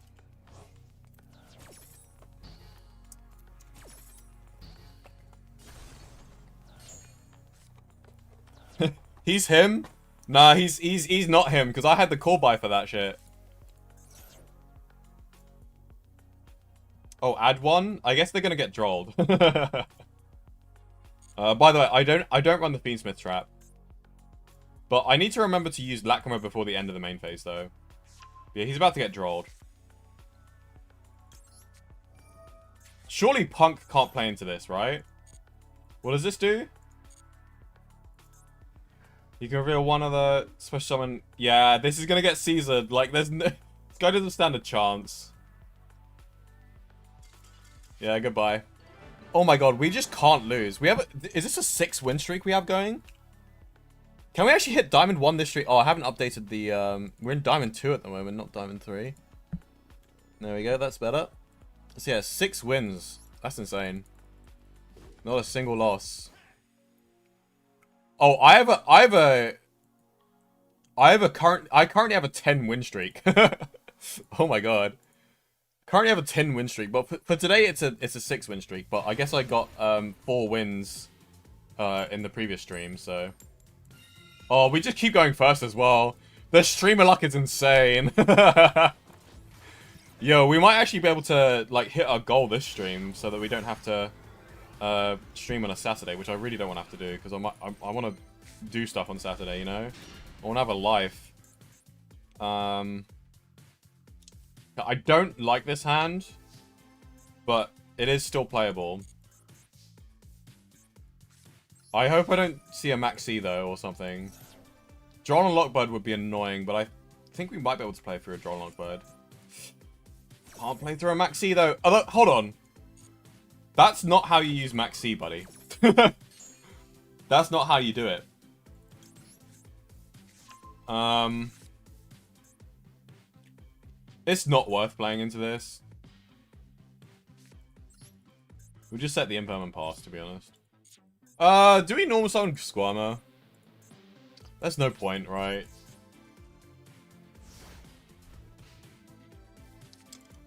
He's him? Nah, he's not him, because I had the call by for that shit. Oh, add 1? I guess they're gonna get drolled. By the way, I don't run the Fiendsmith trap. But I need to remember to use Lacrima before the end of the main phase, though. Yeah, he's about to get drolled. Surely Punk can't play into this, right? What does this do? You can reveal one other special summon. Yeah, this is gonna get Caesared. Like, there's no... This guy doesn't stand a chance. Yeah, goodbye. Oh my god, we just can't lose. We have is this a 6 win streak we have going? Can we actually hit Diamond 1 this streak? Oh, I haven't updated the, we're in Diamond 2 at the moment, not Diamond 3. There we go, that's better. So yeah, 6 wins. That's insane. Not a single loss. Oh, I currently have a 10 win streak. Oh my god. Currently have a 10 win streak, but for today it's a 6 win streak. But I guess I got 4 wins in the previous stream, so. Oh, we just keep going first as well. The streamer luck is insane. Yo, we might actually be able to like hit our goal this stream so that we don't have to stream on a Saturday, which I really don't want to have to do because I want to do stuff on Saturday, you know. I want to have a life. I don't like this hand, but it is still playable. I hope I don't see a Maxi though or something. Droll and Lockbird would be annoying, but I think we might be able to play through a Droll and Lockbird. Can't play through a Maxi though. Oh, hold on. That's not how you use Maxi, buddy. That's not how you do it. It's not worth playing into this. We'll just set the Impermanent Pass, to be honest. Do we normal summon Squirmer? There's no point, right?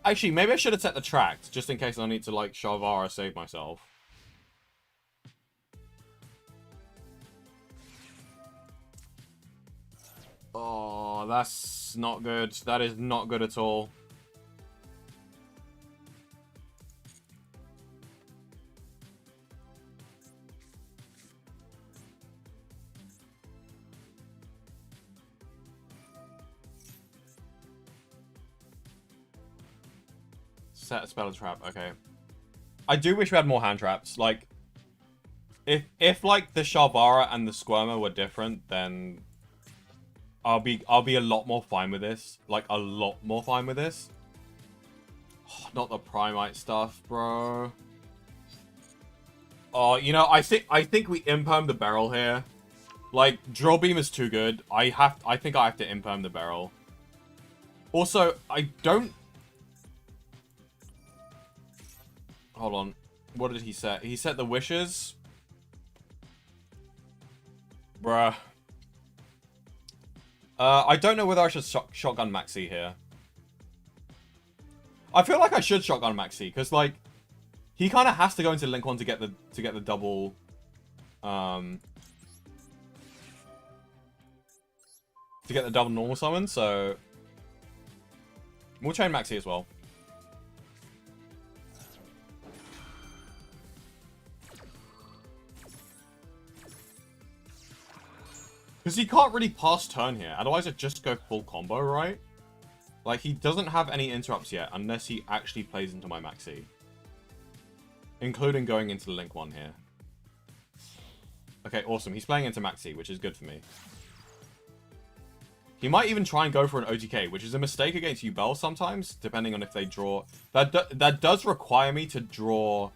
Actually, maybe I should have set the Tract, just in case I need to, like, Shavara save myself. Oh, that's not good. That is not good at all. Set a spell and trap. Okay. I do wish we had more hand traps. Like, if like the Shavara and the Squirmer were different, then I'll be a lot more fine with this. Like, a lot more fine with this. Oh, not the Primite stuff, bro. Oh, you know, I think we imperm the barrel here. Like, Drill Beam is too good. I think I have to imperm the barrel. Also, I don't... Hold on. What did he set? He set the wishes. Bruh. I don't know whether I should shotgun Maxi here. I feel like I should shotgun Maxi because, like, he kind of has to go into Link 1 to get the double, to get the double normal summon. So we'll chain Maxi as well. Because he can't really pass turn here. Otherwise, it'd just go full combo, right? Like, he doesn't have any interrupts yet, unless he actually plays into my Maxi. Including going into the Link 1 here. Okay, awesome. He's playing into Maxi, which is good for me. He might even try and go for an OTK, which is a mistake against Yubel sometimes, depending on if they draw... That does require me to draw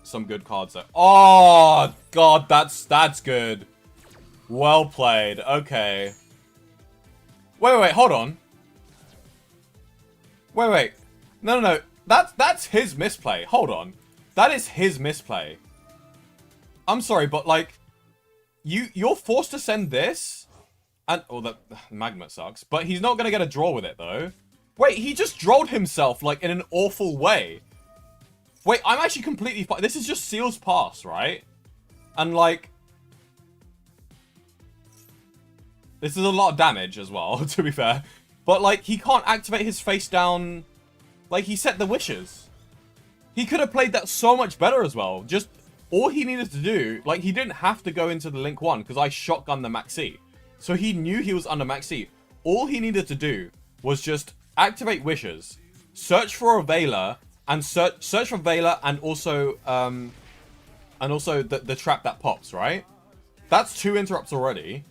some good cards there. Oh, God, that's good. Well played. Okay. Wait, hold on. Wait. No. That's his misplay. Hold on. That is his misplay. I'm sorry, but like, you're forced to send this, and the Magma sucks, but he's not gonna get a draw with it though. Wait, he just drawed himself like in an awful way. Wait, I'm actually completely fine. This is just Seal's Pass, right? And like, this is a lot of damage as well, to be fair. But like, he can't activate his face down. Like, he set the wishes. He could have played that so much better as well. Just, all he needed to do, like, he didn't have to go into the Link 1, because I shotgunned the Maxi. So he knew he was under Maxi. All he needed to do was just activate wishes, search for a Veiler, and search for Veiler, and also the trap that pops, right? That's 2 interrupts already.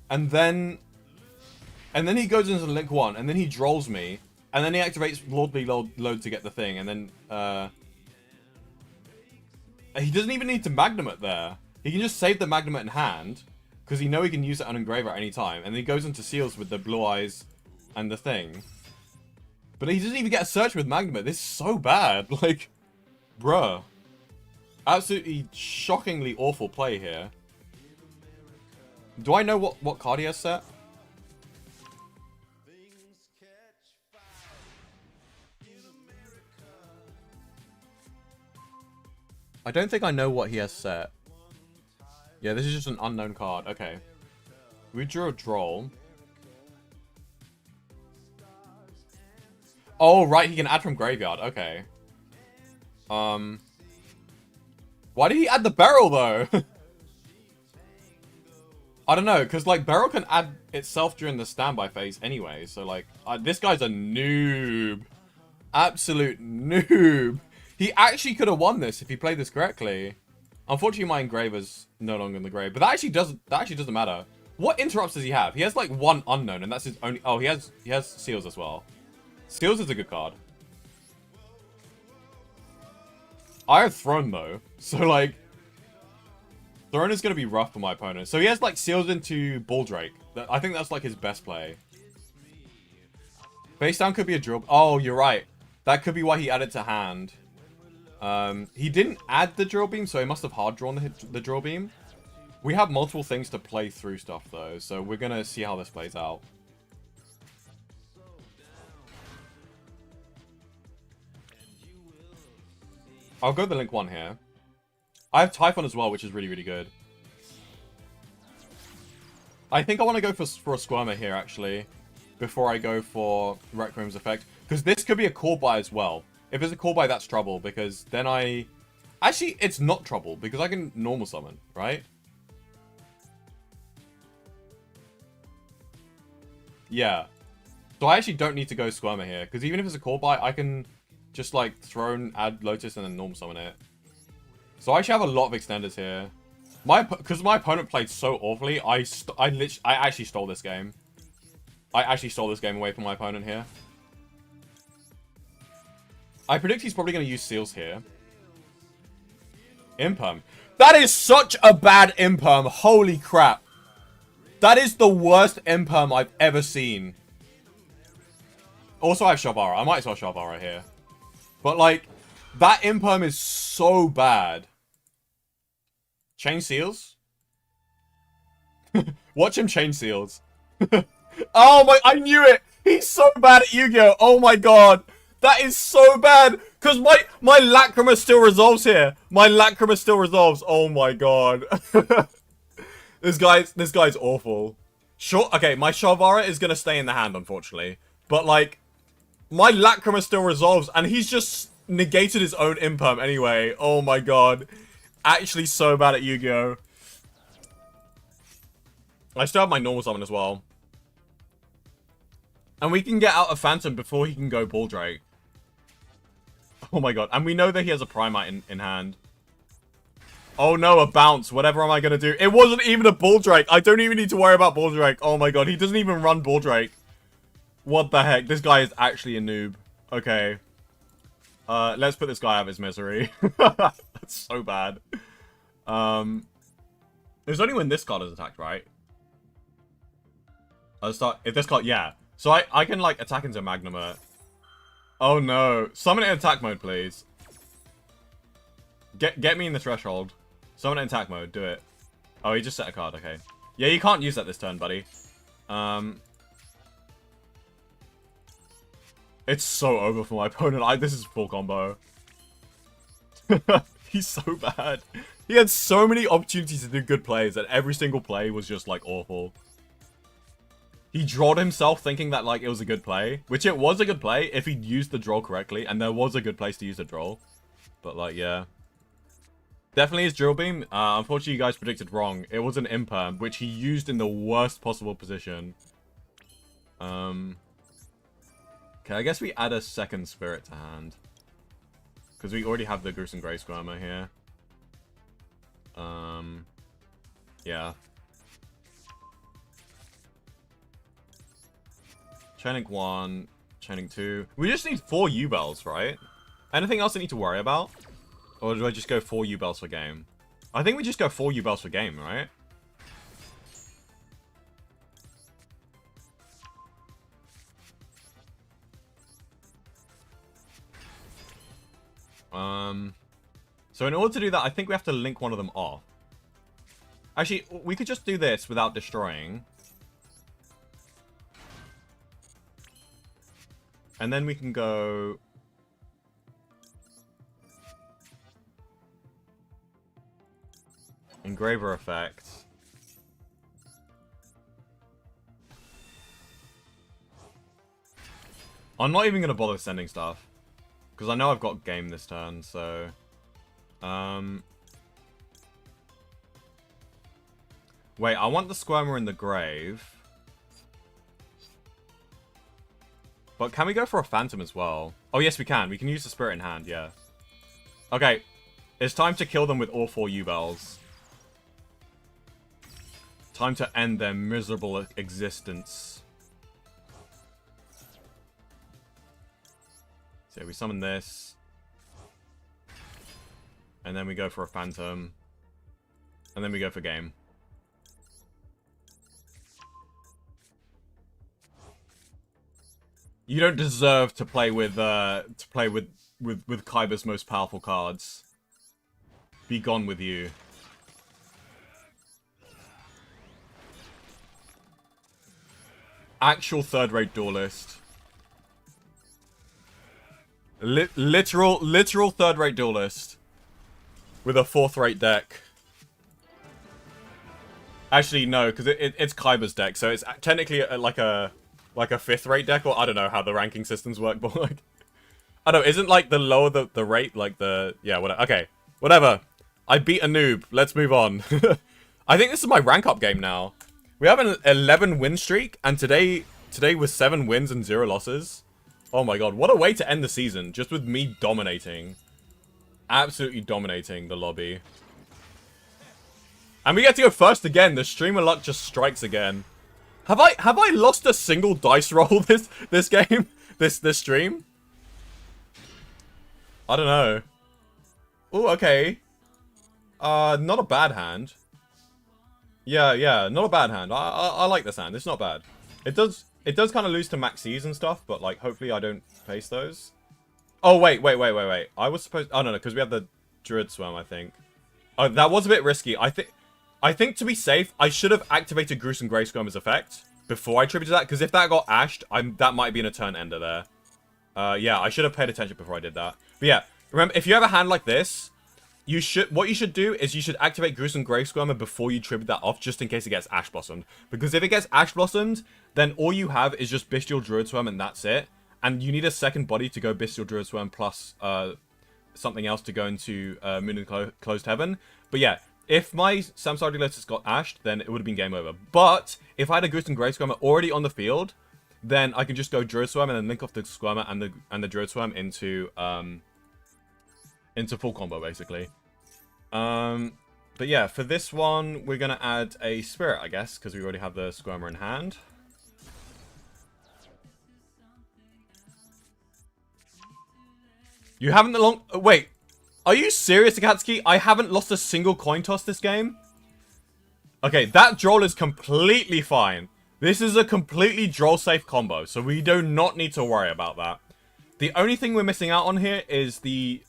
And then he goes into the Link 1, and then he drolls me, and then he activates Lordly Load to get the thing, and then, he doesn't even need to Magnum it there. He can just save the Magnum it in hand, because he knows he can use it on Engraver at any time, and then he goes into Seals with the Blue Eyes and the thing. But he doesn't even get a search with Magnum it. This is so bad. Like, bruh. Absolutely shockingly awful play here. Do I know what card he has set? I don't think I know what he has set. Yeah, this is just an unknown card. Okay. We drew a Droll. Oh, right, he can add from Graveyard. Okay. Why did he add the Beryl, though? I don't know, because, like, Beryl can add itself during the standby phase anyway. So, like, this guy's a noob. Absolute noob. He actually could have won this if he played this correctly. Unfortunately, my Engraver's no longer in the grave. But that actually doesn't matter. What interrupts does he have? He has, like, 1 unknown, and that's his only... Oh, he has Seals as well. Seals is a good card. I have Throne, though. So, like... Throne is going to be rough for my opponent. So he has, like, Seals into Baldrake. I think that's, like, his best play. Face down could be a drill... Oh, you're right. That could be why he added to hand. He didn't add the drill beam, so he must have hard drawn the drill beam. We have multiple things to play through stuff, though. So we're going to see how this plays out. I'll go the Link 1 here. I have Typhon as well, which is really, really good. I think I want to go for a Squirmer here, actually, before I go for Requiem's effect. Because this could be a core buy as well. If it's a core buy, that's trouble, because then I... Actually, it's not trouble, because I can normal summon, right? Yeah. So I actually don't need to go Squirmer here, because even if it's a core buy, I can just, like, Throne, add Lotus, and then normal summon it. So I actually have a lot of extenders here. Because my opponent played so awfully, I actually stole this game. I actually stole this game away from my opponent here. I predict he's probably going to use Seals here. Imperm. That is such a bad Imperm. Holy crap. That is the worst Imperm I've ever seen. Also, I have Shabara. I might as well Shabara here. But, like, that Imperm is so bad. Chain Seals? Watch him chain Seals. Oh my, I knew it! He's so bad at Yu-Gi-Oh! Oh my god! That is so bad! Because my Lacrima still resolves here. My Lacrima still resolves. Oh my god. This guy's awful. Sure, okay, my Shavara is gonna stay in the hand, unfortunately. But, like, my Lacrima still resolves, and he's just negated his own Imperm anyway. Oh my god. Actually so bad at Yu-Gi-Oh! I still have my normal summon as well. And we can get out a Phantom before he can go Baldrake. Oh my god. And we know that he has a Primite in hand. Oh no, a bounce. Whatever am I going to do? It wasn't even a Baldrake. I don't even need to worry about Baldrake. Oh my god. He doesn't even run Baldrake. What the heck? This guy is actually a noob. Okay. Let's put this guy out of his misery. That's so bad. It's only when this card is attacked, right? I'll start... If this card... Yeah. So I can, like, attack into Magnuma. Oh, no. Summon it in attack mode, please. Get me in the threshold. Summon it in attack mode. Do it. Oh, he just set a card. Okay. Yeah, you can't use that this turn, buddy. It's so over for my opponent. This is full combo. He's so bad. He had so many opportunities to do good plays that every single play was just, like, awful. He drawed himself thinking that, like, it was a good play. Which it was a good play if he used the draw correctly. And there was a good place to use the draw. But, like, yeah. Definitely his Drill Beam. Unfortunately, you guys predicted wrong. It was an Imperm, which he used in the worst possible position. Okay, I guess we add a second Spirit to hand. Because we already have the Gruesome Grey Squirmer here. Yeah. Chaining 1, Chaining 2. We just need 4 Yubels, right? Anything else I need to worry about? Or do I just go 4 Yubels for game? I think we just go 4 Yubels for game, right? So in order to do that, I think we have to link one of them off. Actually, we could just do this without destroying. And then we can go... Engraver effect. I'm not even going to bother sending stuff. Because I know I've got game this turn, so... Wait, I want the Squirmer in the grave. But can we go for a Phantom as well? Oh, yes, we can. We can use the Spirit in hand, yeah. Okay. It's time to kill them with all 4 Yubels. Time to end their miserable existence. So we summon this. And then we go for a Phantom. And then we go for game. You don't deserve to play with Kaiba's most powerful cards. Be gone with you. Actual third-rate duelist. Literal third-rate duelist. With a fourth-rate deck. Actually, no, because it's Kaiba's deck, so it's technically like a fifth-rate deck, or I don't know how the ranking systems work, but like... I don't know, isn't like the lower the rate, like the... Yeah, whatever. Okay, whatever. I beat a noob. Let's move on. I think this is my rank-up game now. We have an 11 win streak, and today was 7 wins and 0 losses. Oh my god, what a way to end the season, just with me dominating. Absolutely dominating the lobby. And we get to go first again. The streamer luck just strikes again. Have I lost a single dice roll this game? This stream? I don't know. Oh, okay. Not a bad hand. Yeah, not a bad hand. I like this hand. It's not bad. It does kind of lose to Maxis and stuff, but like hopefully I don't face those. Oh wait. I was supposed. Oh no, because we have the Druid Swarm, I think. Oh, that was a bit risky. I think to be safe, I should have activated Gruesome Grey Squirmer's effect before I tributed that, because if that got ashed, that might be in a turn ender there. Yeah, I should have paid attention before I did that. But yeah, remember, if you have a hand like this, what you should do is you should activate Gruesome Grey Squirmer before you tribute that off, just in case it gets Ash Blossomed. Because if it gets Ash Blossomed, then all you have is just Bestial Druid Swarm and that's it. And you need a second body to go Bestial Druid Swarm plus something else to go into Moon and Closed Heaven. But yeah, if my Samsara Duelist got ashed, then it would have been game over. But if I had a Gruesome Grey Squirmer already on the field, then I can just go Druid Swarm and then link off the Squirmer and the Druid Swarm into full combo, basically. But yeah, for this one, we're going to add a Spirit, I guess, because we already have the Squirmer in hand. You haven't the long... Wait. Are you serious, Akatsuki? I haven't lost a single coin toss this game? Okay, that droll is completely fine. This is a completely droll-safe combo, so we do not need to worry about that. The only thing we're missing out on here is the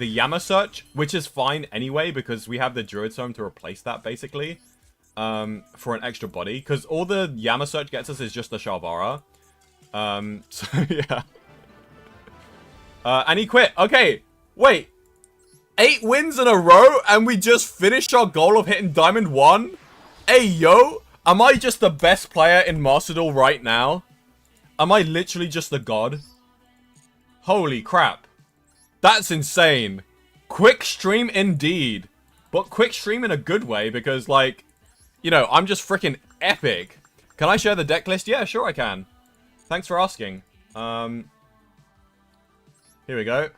Yama search, which is fine anyway, because we have the Druid's Home to replace that, basically, for an extra body. Because all the Yama search gets us is just the Shalvara. So, yeah. And he quit. Okay, wait. 8 wins in a row, and we just finished our goal of hitting Diamond 1? Hey, yo! Am I just the best player in Master Duel right now? Am I literally just the god? Holy crap. That's insane. Quick stream indeed. But quick stream in a good way because, like, you know, I'm just freaking epic. Can I share the deck list? Yeah, sure I can. Thanks for asking. Here we go.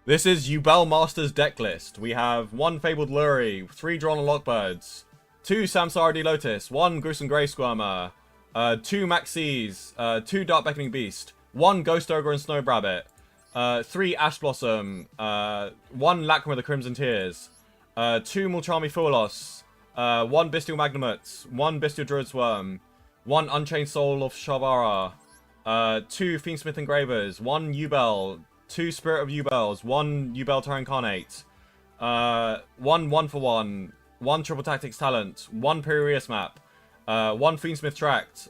This is Yubel Master's deck list. We have 1 Fabled Lurie, 3 Drawn Lockbirds, 2 Samsara D Lotus, 1 Gruesome Grey Squirmer, 2 Maxis, 2 Dark Beckoning Beast, 1 Ghost Ogre and Snow Rabbit, 3 Ash Blossom, 1 Lacrima the Crimson Tears, 2 Multrami Foolos, 1 Bestial Magnamut, 1 Bestial Druid Swarm, 1 Unchained Soul of Shavara, 2 Fiendsmith Engravers, 1 Yubel, 2 Spirit of Yubels, 1 Yubel Terra Incarnate, 1 1-for-1, 1 Triple Tactics Talent, 1 Perireus Map, 1 Fiendsmith Tract,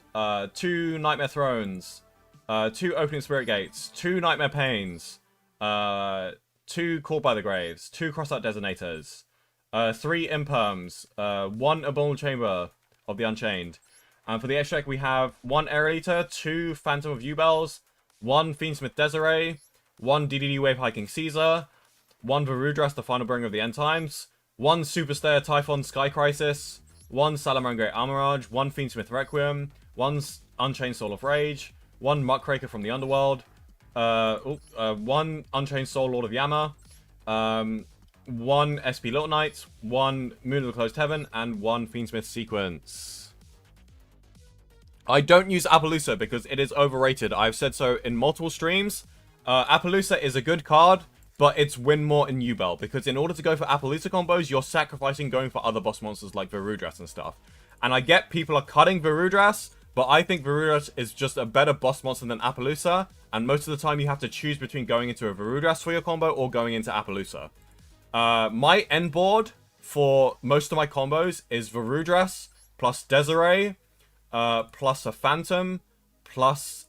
2 Nightmare Thrones, 2 Opening Spirit Gates, 2 Nightmare Pains, 2 Called by the Graves, 2 Crossout Detonators, 3 Imperms, 1 Abominable Chamber of the Unchained. And for the extra deck, we have 1 Aerial Eater, 2 Phantom of Yubels, 1 Fiendsmith Desiree, 1 DDD Wave Hiking Caesar, 1 Varudras, the Final Bringer of the End Times, 1 Superstair Typhon Sky Crisis, 1 Salamangreat Great Armorage, 1 Fiendsmith Requiem, 1 Unchained Soul of Rage, 1 Muckraker from the Underworld, 1 Unchained Soul Lord of Yama, 1 SP Little Knight, 1 Moon of the Closed Heaven, and 1 Fiendsmith Sequence. I don't use Appaloosa because it is overrated. I've said so in multiple streams. Appaloosa is a good card, but it's win more in Yubel, because in order to go for Appaloosa combos, you're sacrificing going for other boss monsters like Varudras and stuff. And I get people are cutting Varudras, but I think Varudras is just a better boss monster than Appaloosa, and most of the time you have to choose between going into a Varudras for your combo or going into Appaloosa. My end board for most of my combos is Varudras plus Desiree, plus a Phantom, plus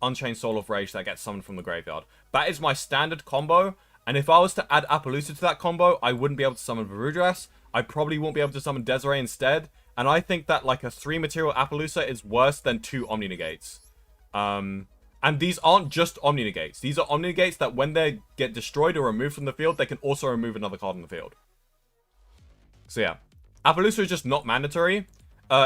Unchained Soul of Rage that gets summoned from the graveyard. That is my standard combo, and if I was to add Appaloosa to that combo, I wouldn't be able to summon Varudras. I probably won't be able to summon Desiree instead, and I think that like a 3 material Appaloosa is worse than 2 Omni Negates. And these aren't just Omni Negates. These are Omni Negates that when they get destroyed or removed from the field, they can also remove another card on the field. So yeah, Appaloosa is just not mandatory.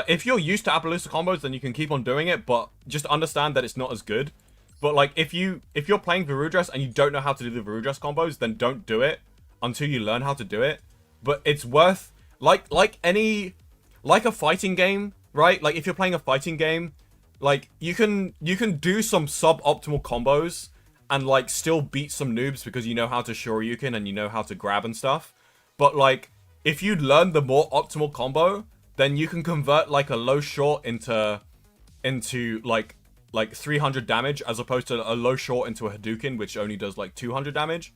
If you're used to Appaloosa combos, then you can keep on doing it, but just understand that it's not as good. But like, if you're playing Varudras and you don't know how to do the Varudras combos, then don't do it until you learn how to do it. But it's worth, like a fighting game, right? Like if you're playing a fighting game, like you can do some suboptimal combos and like still beat some noobs because you know how to Shoryuken and you know how to grab and stuff. But like, if you learn the more optimal combo, then you can convert like a low short into like 300 damage, as opposed to a low short into a Hadouken, which only does like 200 damage,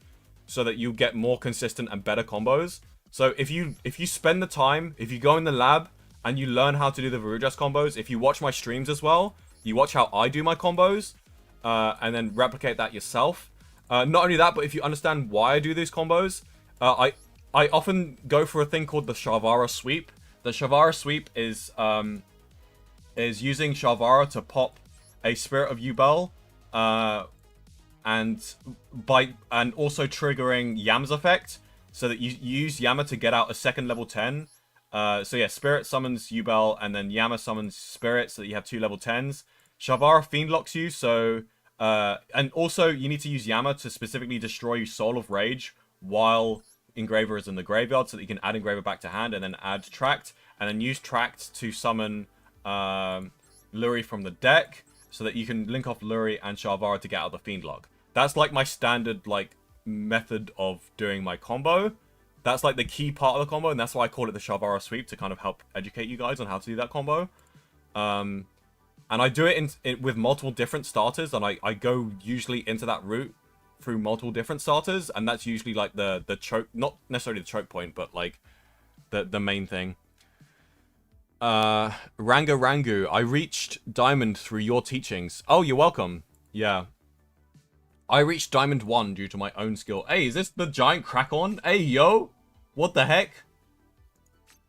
so that you get more consistent and better combos. So if you spend the time, if you go in the lab and you learn how to do the Varudras combos, if you watch my streams as well, you watch how I do my combos, and then replicate that yourself. Not only that, but if you understand why I do these combos, I often go for a thing called the Shavara Sweep. The Shavara Sweep is using Shavara to pop a Spirit of Yubel, and also triggering Yama's effect, so that you use Yama to get out a second level 10. So yeah, Spirit summons Yubel, and then Yama summons Spirit, so that you have 2 level 10s. Shavara Fiend locks you, so and also you need to use Yama to specifically destroy Soul of Rage while Engraver is in the graveyard, so that you can add Engraver back to hand, and then add Tract, and then use Tract to summon Lurie from the deck, so that you can link off Lurie and Shavara to get out the Fiend lock. That's like my standard like method of doing my combo. That's like the key part of the combo, and that's why I call it the Shavara sweep, to kind of help educate you guys on how to do that combo. And I do it with multiple different starters, and I go usually into that route through multiple different starters, and that's usually like the choke, not necessarily the choke point, but like the main thing. Rangu, I reached Diamond through your teachings. Oh, you're welcome. Yeah. I reached Diamond 1 due to my own skill. Hey, is this the giant crack-on? Hey, yo! What the heck?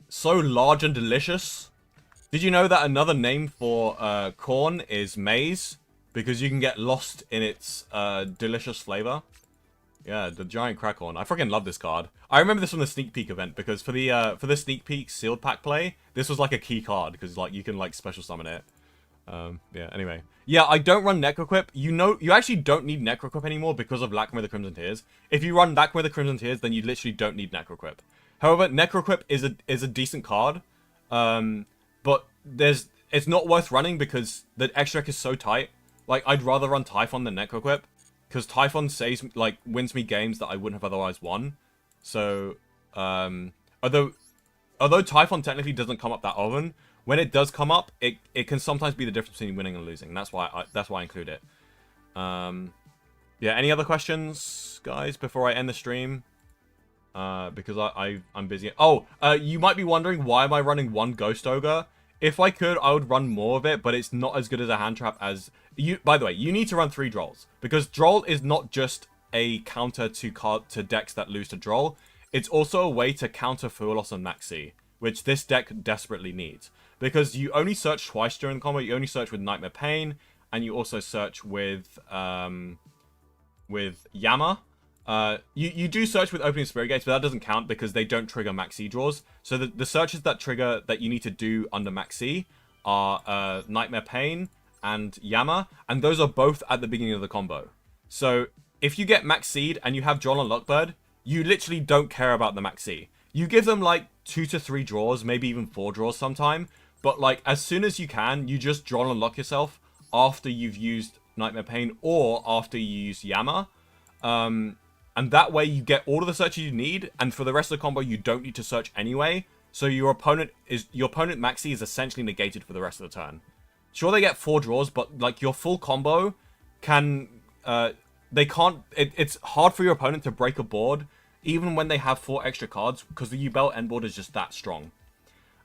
So large and delicious. Did you know that another name for corn is maize? Because you can get lost in its delicious flavor. Yeah, the giant crack-on. I freaking love this card. I remember this from the sneak peek event because for the sneak peek sealed pack play, this was like a key card because like you can like special summon it. Yeah. Anyway, yeah, I don't run Necroquip. You actually don't need Necroquip anymore because of Lachrimera the Crimson Tears. If you run Lachrimera the Crimson Tears, then you literally don't need Necroquip. However, Necroquip is a decent card, but it's not worth running because the extra deck is so tight. Like I'd rather run Typhon than Necroquip. Because Typhon wins me games that I wouldn't have otherwise won. So, although Typhon technically doesn't come up that often, when it does come up, it can sometimes be the difference between winning and losing. And that's why I include it. Yeah. Any other questions, guys, before I end the stream? Because I'm busy. Oh, you might be wondering why am I running one Ghost Ogre? If I could, I would run more of it, but it's not as good as a hand trap as... By the way, you need to run 3 Drolls. Because Droll is not just a counter to decks that lose to Droll. It's also a way to counter Fuelos and Maxi, which this deck desperately needs. Because you only search twice during the combo. You only search with Nightmare Pain, and you also search with Yama. You do search with Opening Spirit Gates, but that doesn't count because they don't trigger Maxi draws. So the searches that you need to do under Maxi are Nightmare Pain and Yama, and those are both at the beginning of the combo. So if you get Maxi'd and you have Droll and Lockbird, you literally don't care about the Maxi. You give them like 2 to 3 draws, maybe even 4 draws sometime, but like as soon as you can, you just Droll and Lock yourself after you've used Nightmare Pain or after you use Yama. And that way you get all of the searches you need, and for the rest of the combo you don't need to search anyway. So your opponent Maxi is essentially negated for the rest of the turn. Sure, they get 4 draws, but like your full combo can it's hard for your opponent to break a board even when they have 4 extra cards because the Yubel end board is just that strong.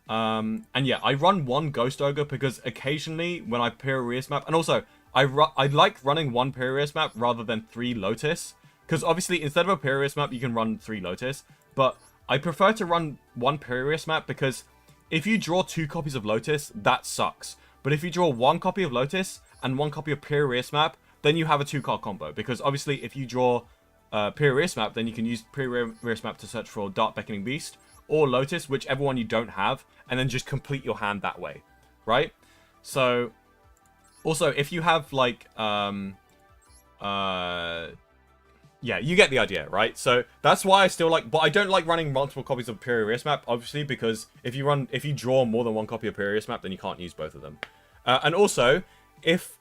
And yeah, I run 1 Ghost Ogre because occasionally when I Pyrrhias map, and also I like running 1 Pyrrhias map rather than 3 Lotus. Because obviously, instead of a Pyrrhias map, you can run 3 Lotus. But I prefer to run 1 Pyrrhias map because if you draw 2 copies of Lotus, that sucks. But if you draw 1 copy of Lotus and 1 copy of Pyrrhias map, then you have a 2-card combo. Because obviously, if you draw Pyrrhias map, then you can use Pyrrhias map to search for Dark Beckoning Beast or Lotus, whichever one you don't have, and then just complete your hand that way. Right? So, also, if you have, like, yeah, you get the idea, right? So that's why I still like, but I don't like running multiple copies of Pyrrhias map, obviously, because if you draw more than 1 copy of Pyrrhias map, then you can't use both of them. And also, if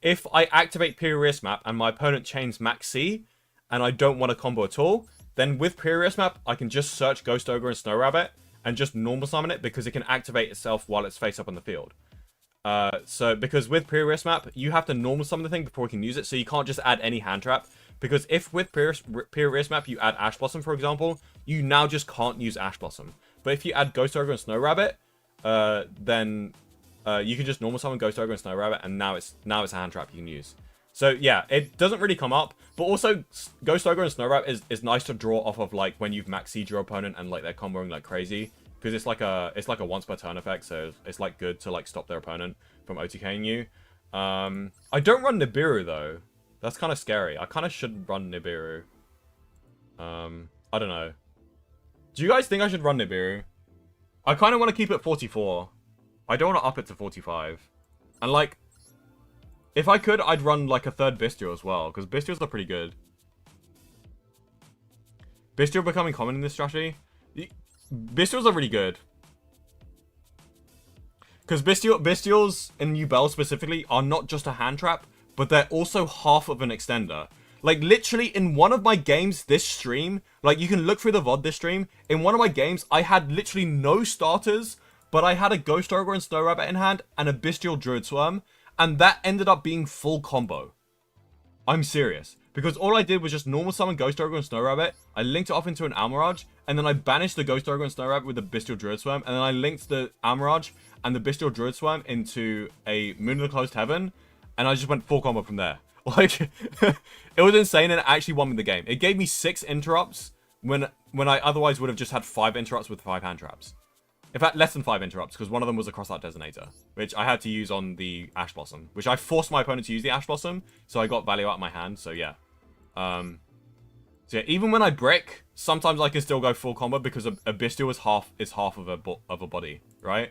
if I activate Pyrrhias map and my opponent chains Maxi, and I don't want a combo at all, then with Pyrrhias map, I can just search Ghost Ogre and Snow Rabbit and just normal summon it because it can activate itself while it's face up on the field. So because with Pyrrhias map, you have to normal summon the thing before you can use it, so you can't just add any hand trap. Because if with Pyrrhias map you add Ash Blossom, for example, you now just can't use Ash Blossom. But if you add Ghost Ogre and Snow Rabbit, then you can just normal summon Ghost Ogre and Snow Rabbit, and now it's a hand trap you can use. So yeah, it doesn't really come up, but also Ghost Ogre and Snow Rabbit is nice to draw off of like when you've maxied your opponent and like they're comboing like crazy, because it's like a once per turn effect, so it's like good to like stop their opponent from OTKing you. I don't run Nibiru though. That's kind of scary. I kind of should run Nibiru. I don't know. Do you guys think I should run Nibiru? I kind of want to keep it 44. I don't want to up it to 45. And like, if I could, I'd run like a 3rd Bistio as well, because Bistios are pretty good. Bistio becoming common in this strategy. Bistios are really good. Because Bistios in Yubel specifically are not just a hand trap, but they're also half of an extender. Like, literally, in one of my games this stream, like, you can look through the VOD this stream. In one of my games, I had literally no starters, but I had a Ghost Ogre and Snow Rabbit in hand and a Bestial Druid Swarm, and that ended up being full combo. I'm serious. Because all I did was just normal summon Ghost Ogre and Snow Rabbit, I linked it off into an Almirage, and then I banished the Ghost Ogre and Snow Rabbit with the Bestial Druid Swarm, and then I linked the Almirage and the Bestial Druid Swarm into a Moon of the Closed Heaven, and I just went full combo from there. Like, it was insane, and it actually won me the game. It gave me 6 interrupts when I otherwise would have just had 5 interrupts with 5 hand traps. In fact, less than 5 interrupts, because one of them was a Crossout Designator, which I had to use on the Ash Blossom, which I forced my opponent to use the Ash Blossom, so I got value out of my hand, so yeah. So yeah, even when I brick, sometimes I can still go full combo because a Bestial is half of a body, right?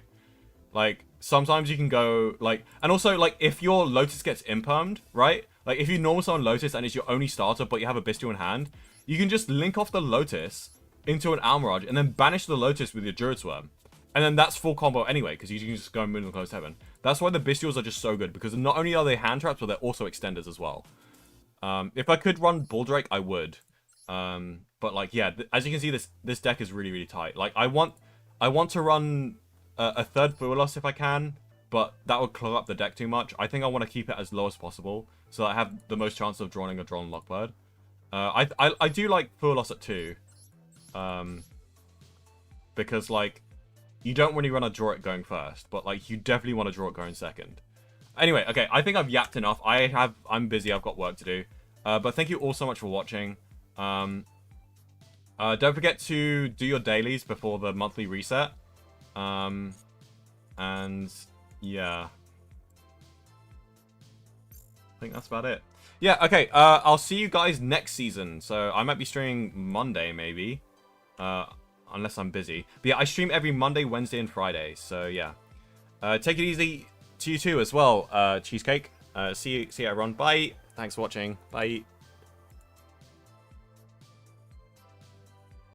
Like, sometimes you can go, like, and also, like, if your Lotus gets impermed, right? Like, if you normal summon Lotus and it's your only starter, but you have a Bestial in hand, you can just link off the Lotus into an Almirage and then banish the Lotus with your Druid Swarm. And then that's full combo anyway, because you can just go Moon and Closed Heaven. That's why the Bestials are just so good, because not only are they hand traps, but they're also extenders as well. If I could run Bulldrake, I would. But like, yeah, as you can see, this deck is really, really tight. Like, I want to run a third Fuelos if I can, but that would clog up the deck too much. I think I want to keep it as low as possible, so that I have the most chance of drawing a drawn Lockbird. I do like Fuelos at 2. Because, like, you don't really want to draw it going first, but, like, you definitely want to draw it going second. Anyway, okay, I think I've yapped enough. I'm busy, I've got work to do. But thank you all so much for watching. Don't forget to do your dailies before the monthly reset. And yeah. I think that's about it. Yeah, okay, I'll see you guys next season. So I might be streaming Monday, maybe. Unless I'm busy. But yeah, I stream every Monday, Wednesday, and Friday. So yeah. Take it easy to you too as well, Cheesecake. See you everyone. Bye. Thanks for watching. Bye.